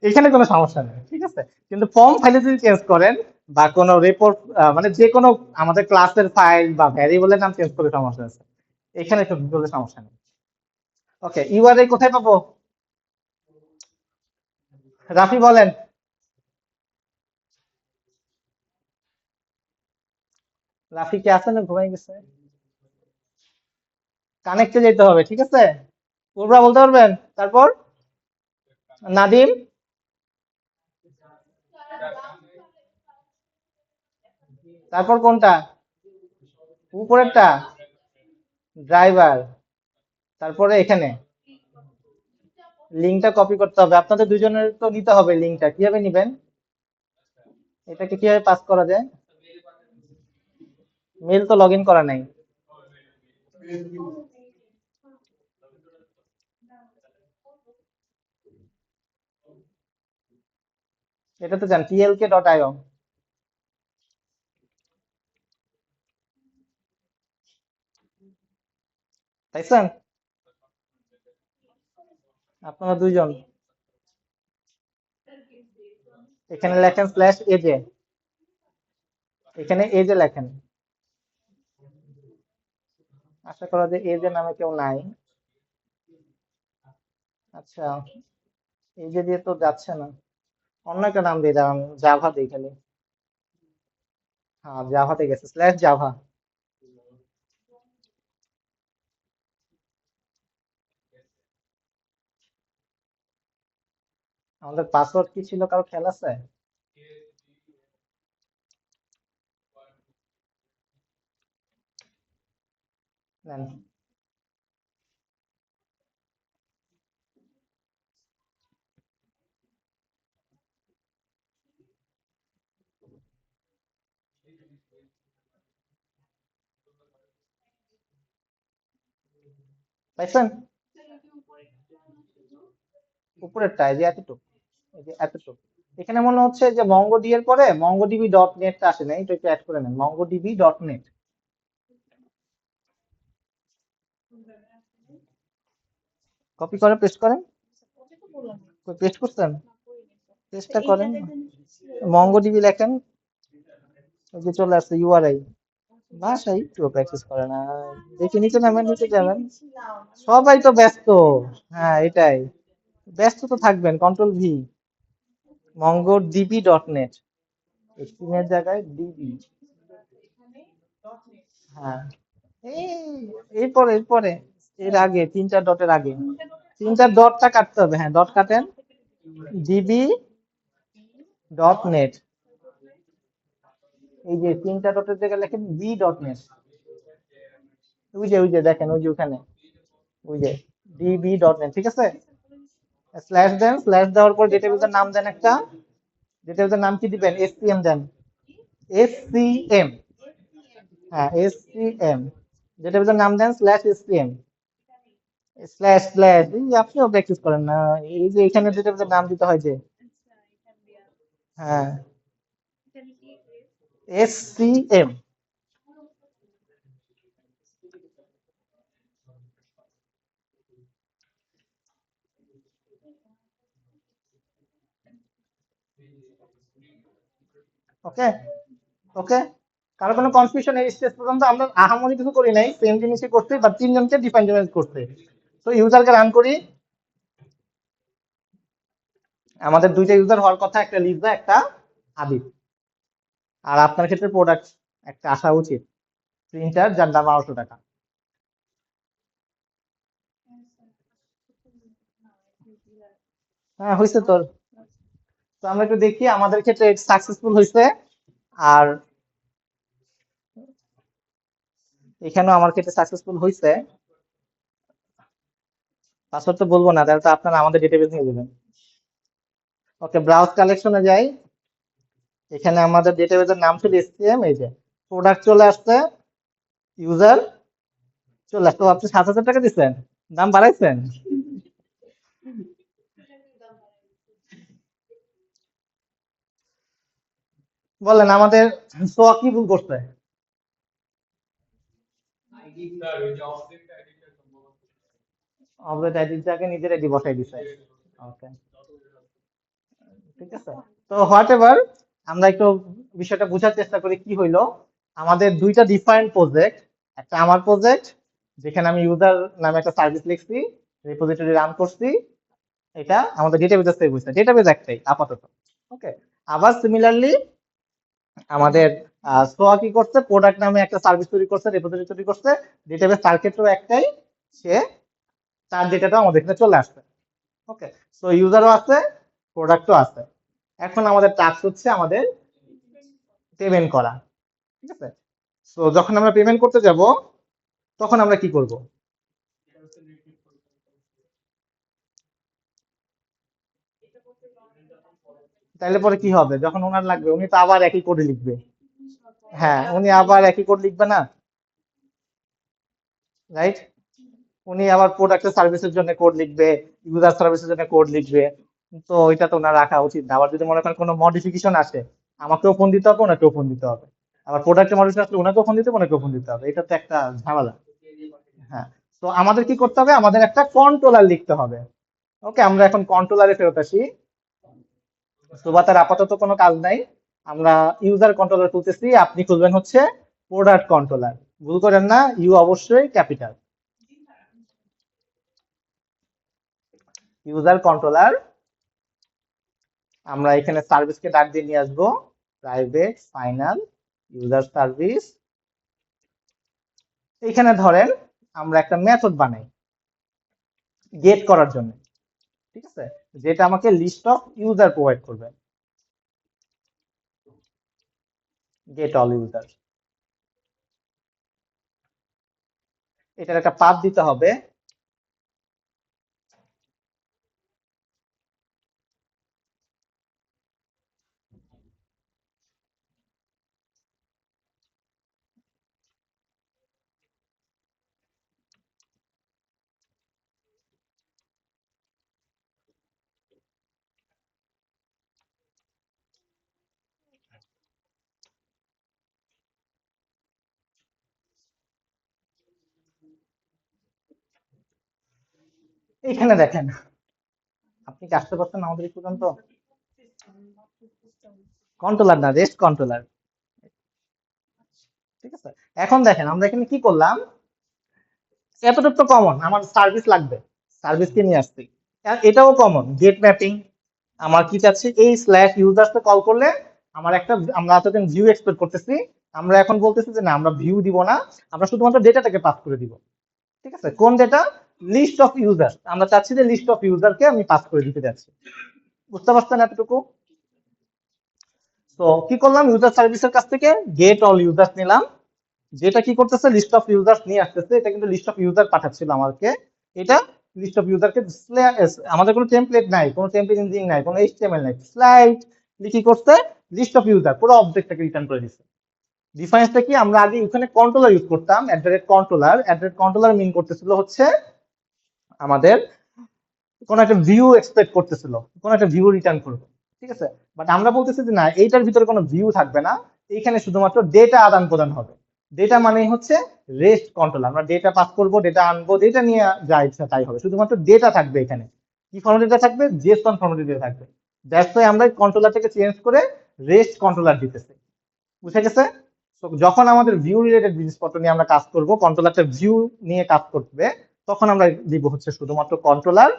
এখানে কোনো সমস্যা নেই, ঠিক আছে? কিন্তু ফর্ম ফাইলে যদি চেঞ্জ করেন বা কোনো রিপোর্ট, মানে যে কোনো আমাদের ক্লাসের ফাইল বা ভ্যারিয়েবলের নাম চেঞ্জ করে সমস্যা আছে, এখানে তো করলে সমস্যা নেই। ওকে, ইউআরএল কোথায় পাবো? রাফি বলেন। রাফি কি আছে না ঘুমাই গেছে? কানেক্টে যেতে হবে, ঠিক আছে? পুরোটা বলতে পারবেন? তারপর নাদিম, তারপর কোনটা? উপরেরটা ড্রাইভার, তারপরে এখানে লিঙ্কটা কপি করতে হবে। আপনাদের দুজনের তো নিতে হবে লিঙ্কটা, কিভাবে নিবেন? এটাকে কিভাবে পাস করা যায়? মেল তো লগ ইন করা নাই। এটা তো জান tlk.io, তাইছেন? আপনারা দুইজন এখানে লেখেন স্ল্যাশ এজে, এখানে এজে লেখেন। আশা করা যে এজে নামে কেউ নাই। আচ্ছা, এজে দিয়ে তো যাচ্ছে না, অন্য একটা নাম দিয়ে দাম, জাভা দিই খালি। হ্যাঁ, জাভাতে গেছে, স্ল্যাশ জাভা। আমাদের পাসওয়ার্ড কি ছিল, কারো খেয়াল আছে? নেন। পাইছেন? উপরেরটা এই যে এতটুকু, এই যে এতটুকু। এখানে মনে হচ্ছে যে মঙ্গোডি এর পরে মঙ্গোডিবি ডট নেটটা আসে না, এটা একটু অ্যাড করে নেন, মঙ্গোডিবি ডট নেট। কপি করে পেস্ট করেন। পেস্ট করছেন? পেস্টটা করেন, মঙ্গোডিবি লেখেন, ওই যে চলে আসছে ইউআরআই। বাসায় একটু প্র্যাকটিস করে না, দেখে নিচে নামেন, নিচে যাবেন। সবাই তো ব্যস্ত। হ্যাঁ এটাই, ব্যস্ত তো থাকবেন, control V, MongoDB dot net, এর জায়গায় ডিবি। হ্যাঁ, এই এরপরে এরপরে এর আগে তিনটা ডটের আগে, তিনটা ডটটা কাটতে হবে, হ্যাঁ ডট কাটেন, ডিবি ডট নেট। এই যে তিনটা ডটের জায়গায় লেখেন বি ডট নেট, ওই যে দেখেন, ওই যে ওখানে, ওই যে ডিবি ডট নেট, ঠিক আছে? স্ল্যাশ দেন, স্ল্যাশ দেওয়ার পর ডেটাবেসের নাম দেন একটা, ডেটাবেসের নাম কি দিবেন? এসসিএম দেন, এসসিএম, হ্যাঁ এসসিএম। ডেটাবেজের নাম দেন স্ল্যাশ এসটিএম স্ল্যাশ স্ল্যাশ, এই আপনিও প্র্যাকটিস করেন না, এই যে এখানে ডেটাবেজের নাম দিতে হয় যে, হ্যাঁ এসসিএম। ওকে ওকে, কারো কোনো কনফিউশন এই স্টেজ পর্যন্ত? আমরা আহামরি কিছু করি নাই, সেম জিনিসই করতে, বাট তিনজনকে ডিফাইন জেনারেট করতে। তো ইউজারকে রান করি, আমাদের দুইটা ইউজার হওয়ার কথা, একটা লিজা একটা আদিত। আর আপনার ক্ষেত্রে প্রোডাক্ট একটা আসা উচিত, প্রিন্টার যার দাম 1200 টাকা। হ্যাঁ হয়েছে তোর। তো আমরা একটু দেখি আমাদের ক্ষেত্রে সাকসেসফুল হয়েছে। আর এখানেও আমার ক্ষেত্রে সাকসেসফুল হয়েছে। পাসওয়ার্ড তো বলবো না, তাহলে তো আপনারা আমাদের ডেটাবেস নিয়ে যাবেন। ওকে, ব্রাউজ কালেকশনে যাই। এখানে আমাদের ডেটাবেসের নাম ছিল এসটিএম, এই যে প্রোডাক্ট চলে আসছে, ইউজার চলে আসছে। তো আপনি 7,000 টাকা দিচ্ছেন, দাম বাড়াইছেন? বলেন আমাদের সোয়া কি ভুল করছে? অবজেক্ট আইডিটাকে নিজের আইডি বসাই দিছে। ওকে, ঠিক আছে। তো হোয়াট এভার, আমরা একটু বিষয়টা বোঝার চেষ্টা করি কি হইলো। আমাদের দুইটা ডিফারেন্ট প্রজেক্ট, একটা আমার প্রজেক্ট যেখানে আমি ইউজার নামে একটা সার্ভিস লিখছি, রিপোজিটরি রান করছি, এটা আমাদের ডেটাবেজে সেভ হয়েছে, ডেটাবেজ একটাই আপাতত। ওকে, আবার সিমিলারলি আমাদের সোয়া কি করছে, প্রোডাক্ট নামে একটা সার্ভিস তৈরি করছে, রিপোজিটরি তৈরি করছে, ডেটাবেজ তার ক্ষেত্রেও একটাই, সে তার ডেটাটাও আমাদের এখানে চলে আসছে। ওকে, সো ইউজারও আছে, প্রোডাক্টও আছে। এখন আমাদের টাস্ক হচ্ছে আমাদের পেমেন্ট করা, ঠিক আছে। সো যখন আমরা পেমেন্ট করতে যাব, তখন আমরা কি করব? তাইলে পরে কি হবে, যখন ওনার লাগবে উনি তো আবার একই কোডে লিখবে। হ্যাঁ, উনি আবার একই কোড লিখবে না, রাইট? উনি আবার প্রোডাক্টের সার্ভিসের জন্য কোড লিখবে, ইউজার সার্ভিসের জন্য কোড লিখবে। তো এটা তো ওনার রাখা উচিত না। আবার যদি মনে করেন কোনো মডিফিকেশন আসে, আমাকেও ফোন দিতে হবে, ওনাকেও ফোন দিতে হবে। আবার প্রোডাক্টের মডিফিকেশন আসলে ওনাকেও ফোন দিতে হবে, ওনাকেও ফোন দিতে হবে। এটা তো একটা ঝামেলা। হ্যাঁ, তো আমাদের কি করতে হবে, আমাদের একটা কন্ট্রোলার লিখতে হবে। ওকে, আমরা এখন কন্ট্রোলারে ফেরত আসি। সুবাতার আপাতত কোনো কাজ নাই, আমরা ইউজার কন্ট্রোলার খুলতেছি, আপনি খুলবেন হচ্ছে প্রোডাক্ট কন্ট্রোলার। ভুল করেন না, ইউ অবশ্যই ক্যাপিটাল। ইউজার কন্ট্রোলার, আমরা এখানে সার্ভিসকে ডাক দিয়ে নিয়ে আসবো, প্রাইভেট ফাইনাল ইউজার সার্ভিস। এখানে ধরেন আমরা একটা মেথড বানাই গেট করার জন্য, ঠিক আছে, যেটা আমাকে লিস্ট অফ ইউজার প্রোভাইড করবে, গেট অল ইউজার। এটার একটা পাথ দিতে হবে। এখানে দেখেন, আপনি কি আসতে পারছেন আমাদের এই পর্যন্ত? কন্ট্রোলার না, রেস্ট কন্ট্রোলার, ঠিক আছে। এখন দেখেন আমরা এখানে কি করলাম, এতটুকু তো কমন, আমার সার্ভিস লাগবে, সার্ভিসকে নিয়ে আসছি। আর এটাও কমন, গেট ম্যাপিং। আমার কি চাচ্ছি, এই স্ল্যাশ ইউজারকে কল করলে আমার একটা, আমরা এতদিন ভিউ এক্সপেক্ট করতেছি, আমরা এখন বলতেছি যে না, আমরা ভিউ দিব না, আমরা শুধুমাত্র ডেটাটাকে পাস করে দিব, ঠিক আছে। কোন ডেটা? লিস্ট অফ ইউজার, আমরা চাচ্ছি যে লিস্ট অফ ইউজারকে আমি পাস করে দিতে যাচ্ছি। বুঝতে পারছেন এতটুকু? তো কি করলাম, ইউজার সার্ভিসের কাছ থেকে গেট অল ইউজার নিলাম, যেটা কি করতেছে, লিস্ট অফ ইউজার নিয়ে আসতেছে। এটা কিন্তু লিস্ট অফ ইউজার পাঠাচ্ছিল আমাকে, এটা লিস্ট অফ ইউজারকে, আমাদের কোনো টেমপ্লেট নাই, কোনো টেমপ্লেট ইঞ্জিন নাই, কোনো এইচটিএমএল নাই, স্লাইড কি করছে, লিস্ট অফ ইউজার পুরো অবজেক্টটাকে রিটার্ন করে দিচ্ছে। ডিফারেন্সটা কি, আমরা আগে ওখানে কন্ট্রোলার ইউজ করতাম, কন্ট্রোলার মিন করতেছিল হচ্ছে আমাদের কোন একটা ভিউ এক্সপেক্ট করতেছিল, কোন একটা ভিউ রিটার্ন করবে, ঠিক আছে। বাট আমরা বলতেছি যে না, এইটার ভিতরে কোনো ভিউ থাকবে না, এইখানে শুধুমাত্র ডেটা আদান প্রদান হবে। ডেটা মানে হচ্ছে রেস্ট কন্ট্রোল, আমরা ডেটা পাস করবো, ডেটা আনবো, ডেটা নিয়ে যা ইচ্ছা তাই হবে, শুধুমাত্র ডেটা থাকবে এখানে। কি ফর্মেটে ডেটা থাকবে? জেসন ফর্মেটে ডেটা থাকবে। দ্যাটস ওয়াই আমরা কন্ট্রোলারটাকে চেঞ্জ করে রেস্ট কন্ট্রোলার দিতেছি। বুঝে গেছে? তো যখন আমাদের ভিউ রিলেটেড জিনিসপত্র নিয়ে আমরা কাজ করব, কন্ট্রোলারটা ভিউ নিয়ে কাজ করবে, তখন আমরা দিব হচ্ছে শুধুমাত্র কন্ট্রোলার।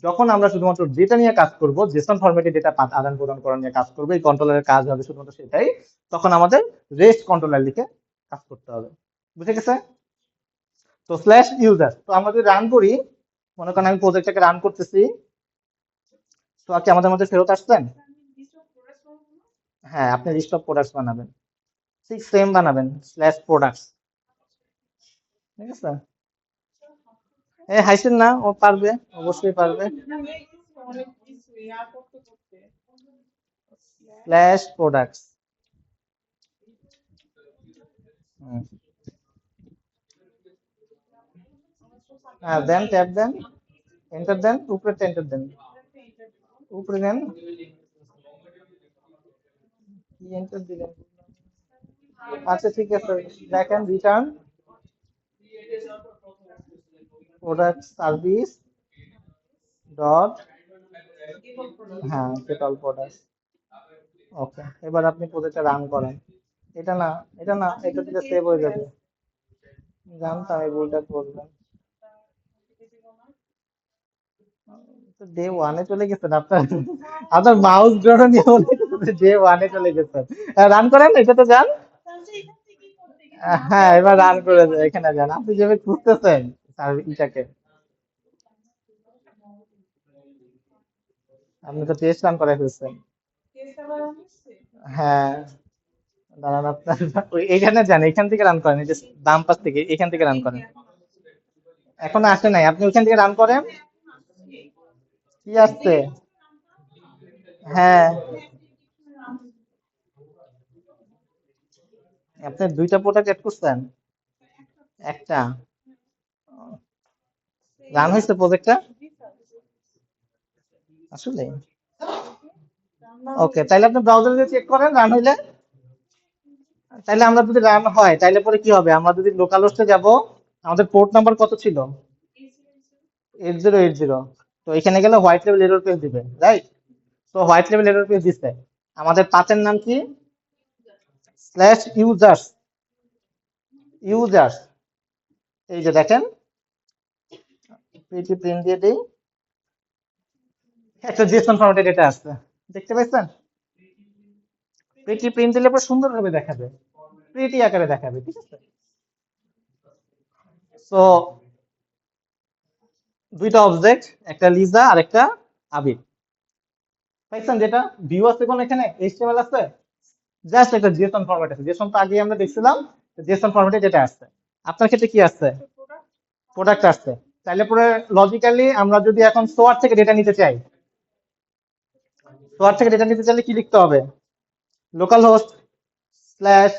যখন আমরা শুধুমাত্র ডেটা নিয়ে কাজ করব, জেসন ফরম্যাটে ডেটা আদান প্রদান করা নিয়ে কাজ করবো, এই কন্ট্রোলারের কাজ হবে শুধুমাত্র সেটাই, তখন আমাদের রেস্ট কন্ট্রোলার লিখে কাজ করতে হবে। বুঝে গেছে? তো স্ল্যাশ ইউজার, তো আমরা যদি রান করি, মনে করেন আমি প্রজেক্টটাকে রান করতেছি, তো আর কি আমাদের মধ্যে ফেরত আসছেন? হ্যাঁ, আপনি লিস্ট অফ প্রোডাক্টস বানাবেন, ঠিক সেম বানাবেন, স্ল্যাশ প্রোডাক্টস। ঠিক আছে? হাসেন না, ও পারবে, অবশ্যই পারবে। স্ল্যাশ প্রোডাক্টস, হ্যাঁ দেন, ট্যাব দেন, এন্টার দেন, উপরে এন্টার দেন, উপরে দেন, কি এন্টার দিলেন? আচ্ছা ঠিক আছে, দেখেন রিটার্ন প্রোডাক্ট সার্ভিস ডট, হ্যাঁ গেট অল প্রোডাক্ট। ওকে, এবার আপনি প্রজেক্টটা রান করেন। এটা না, এটা না, এটা দিলে সেভ হয়ে যাবে। জানতাম এই ভুলটা করবেন। ডে ওয়ানে চলে গেছেন আপনার, আপনার মাউস ড্রোন নিয়ে ডে ওয়ানে চলে গেছেন। রান করেন, এটাতে যান। হ্যাঁ, এবার রান করে এখানে যান, আপনি যেভাবে খুঁজতেছেন তার ইটাকে, আপনি তো টেস্ট রান করে ফেলছেন। হ্যাঁ, দাঁড়ান, আপনার এখানে যান, এখান থেকে রান করেন, এই যে বাম পাশ থেকে, এখান থেকে রান করেন। এখনো আসে নাই, আপনি ওইখান থেকে রান করেন। কি আসছে? হ্যাঁ, আপনি দুইটা প্রোডাক্ট এড করছেন, একটা রান হয়েছে প্রজেক্টটা আসলে। ওকে, তাইলে আপনি ব্রাউজারে চেক করেন রান হইলে। তাইলে আমরা যদি রান হয়, তাইলে পরে কি হবে, আমরা যদি লোকাল হোস্টে যাব, আমাদের পোর্ট নাম্বার কত ছিল? 8080। তো এখানে গেলে হোয়াইট লেভেল এরর পেজ দিবে, রাইট? তো হোয়াইট লেভেল এরর পেজ দিচ্ছে। আমাদের পাথের নাম কি? Slash users, users. এই যে দেখেন, পিটি প্রিন্ট দিয়ে দিই, একটা জেসন ফরম্যাটে ডেটা আসছে, দেখতে পাচ্ছেন? পিটি প্রিন্ট দিলে পরে সুন্দরভাবে দেখাবে, প্রিটি আকারে দেখাবে, ঠিক আছে। তো দুইটা অবজেক্ট, একটা লিজা আর একটা আবির, পাইছেন? যেটা ভিউ আছে কোন, এখানে এইচটিএমএল আছে, জাস্ট একটা জেসন ফরম্যাট আছে, জেসন তো আগে আমরা দেখছিলাম, জেসন ফরম্যাটে যেটা আসছে। আপনার ক্ষেত্রে কি আসছে? প্রোডাক্ট আসছে। তাইলে পরে লজিক্যালি আমরা যদি এখন সোয়ার থেকে ডেটা নিতে চাই, সোয়ার থেকে ডেটা নিতে চাইলে কি লিখতে হবে? লোকাল হোস্ট স্ল্যাশ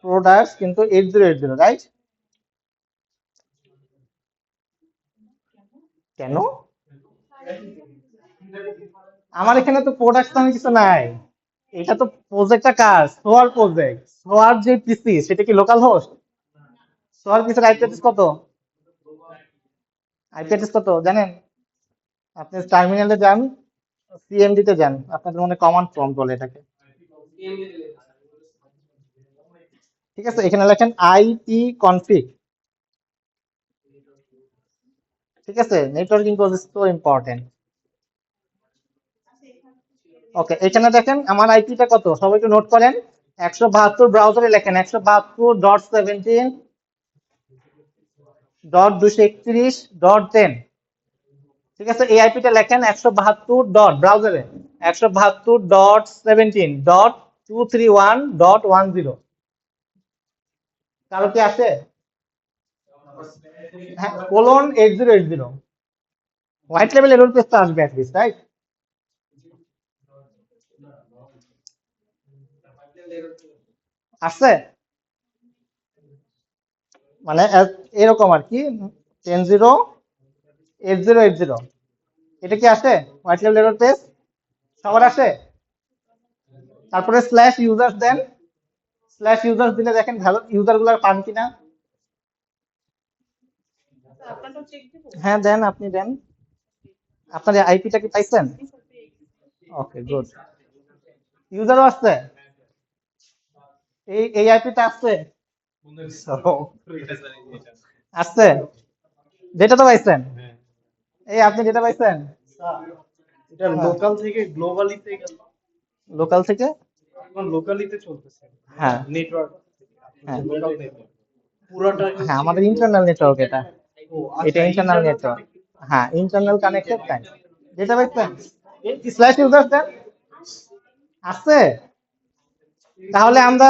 প্রোডাক্টস, কিন্তু 8080, রাইট? কেন? আমার এখানে তো প্রোডাক্ট নামে কিছু নাই, এটা তো প্রজেক্টটা কার? সোয়ার প্রজেক্ট, সোয়ার যে পিসি সেটা কি লোকাল হোস্ট? সোয়ার পিসির আইপি অ্যাড্রেস কত? আইপি অ্যাড্রেস কত জানেন? আপনি টার্মিনালে যান, সিএমডি তে যান, আপনাদের মনে কমান্ড প্রম্পট বলে এটাকে, ঠিক আছে। এখানে লেখেন আইপি কনফিগ, ঠিক আছে। Networking is so important. Okay, এখানে দেখেন আমার আইপিটা কত, সবাই একটু নোট করেন। 172, ব্রাউজারে লেখেন 172.17.231.10, ঠিক আছে। এই আইপিটা লেখেন 172 ডট, ব্রাউজারে 172.17.231.10। কারো কি আছে? হ্যাঁ, কোলন 8080, হোয়াইট লেভেল এরর পেজটা আসবে অ্যাটলিস্ট, রাইট? আসছে মানে এরকম আর কি 10.0.80.80 এটা কি আসে হোয়াইট লেভেল এরর পেজ সবার আসে তারপরে স্ল্যাশ ইউজার্স দেন স্ল্যাশ ইউজার্স দিলে দেখেন ভালো ইউজার গুলার পান কিনা হ্যাঁ দেন আপনি দেন আপনার আইপিটা কি পাইছেন ওকে গুড ইউজারও আসছে এই আইপিটা আসছে আসছে ডেটা তো পাইছেন এই আপনি ডেটা পাইছেন এটা লোকাল থেকে গ্লোবালিতে গেল লোকাল থেকে এখন লোকালিতে চলতেছে হ্যাঁ নেটওয়ার্ক হ্যাঁ লোকাল নেটওয়ার্ক পুরাটা হ্যাঁ আমাদের ইন্টারনাল নেটওয়ার্ক এটা ও এটা আচ্ছা ইন্টারনাল নেটওয়ার্ক হ্যাঁ ইন্টারনাল কানেক্টেড তাই ডেটা পাইছেন স্ল্যাশ ইউজার দেন আসছে তাহলে আমরা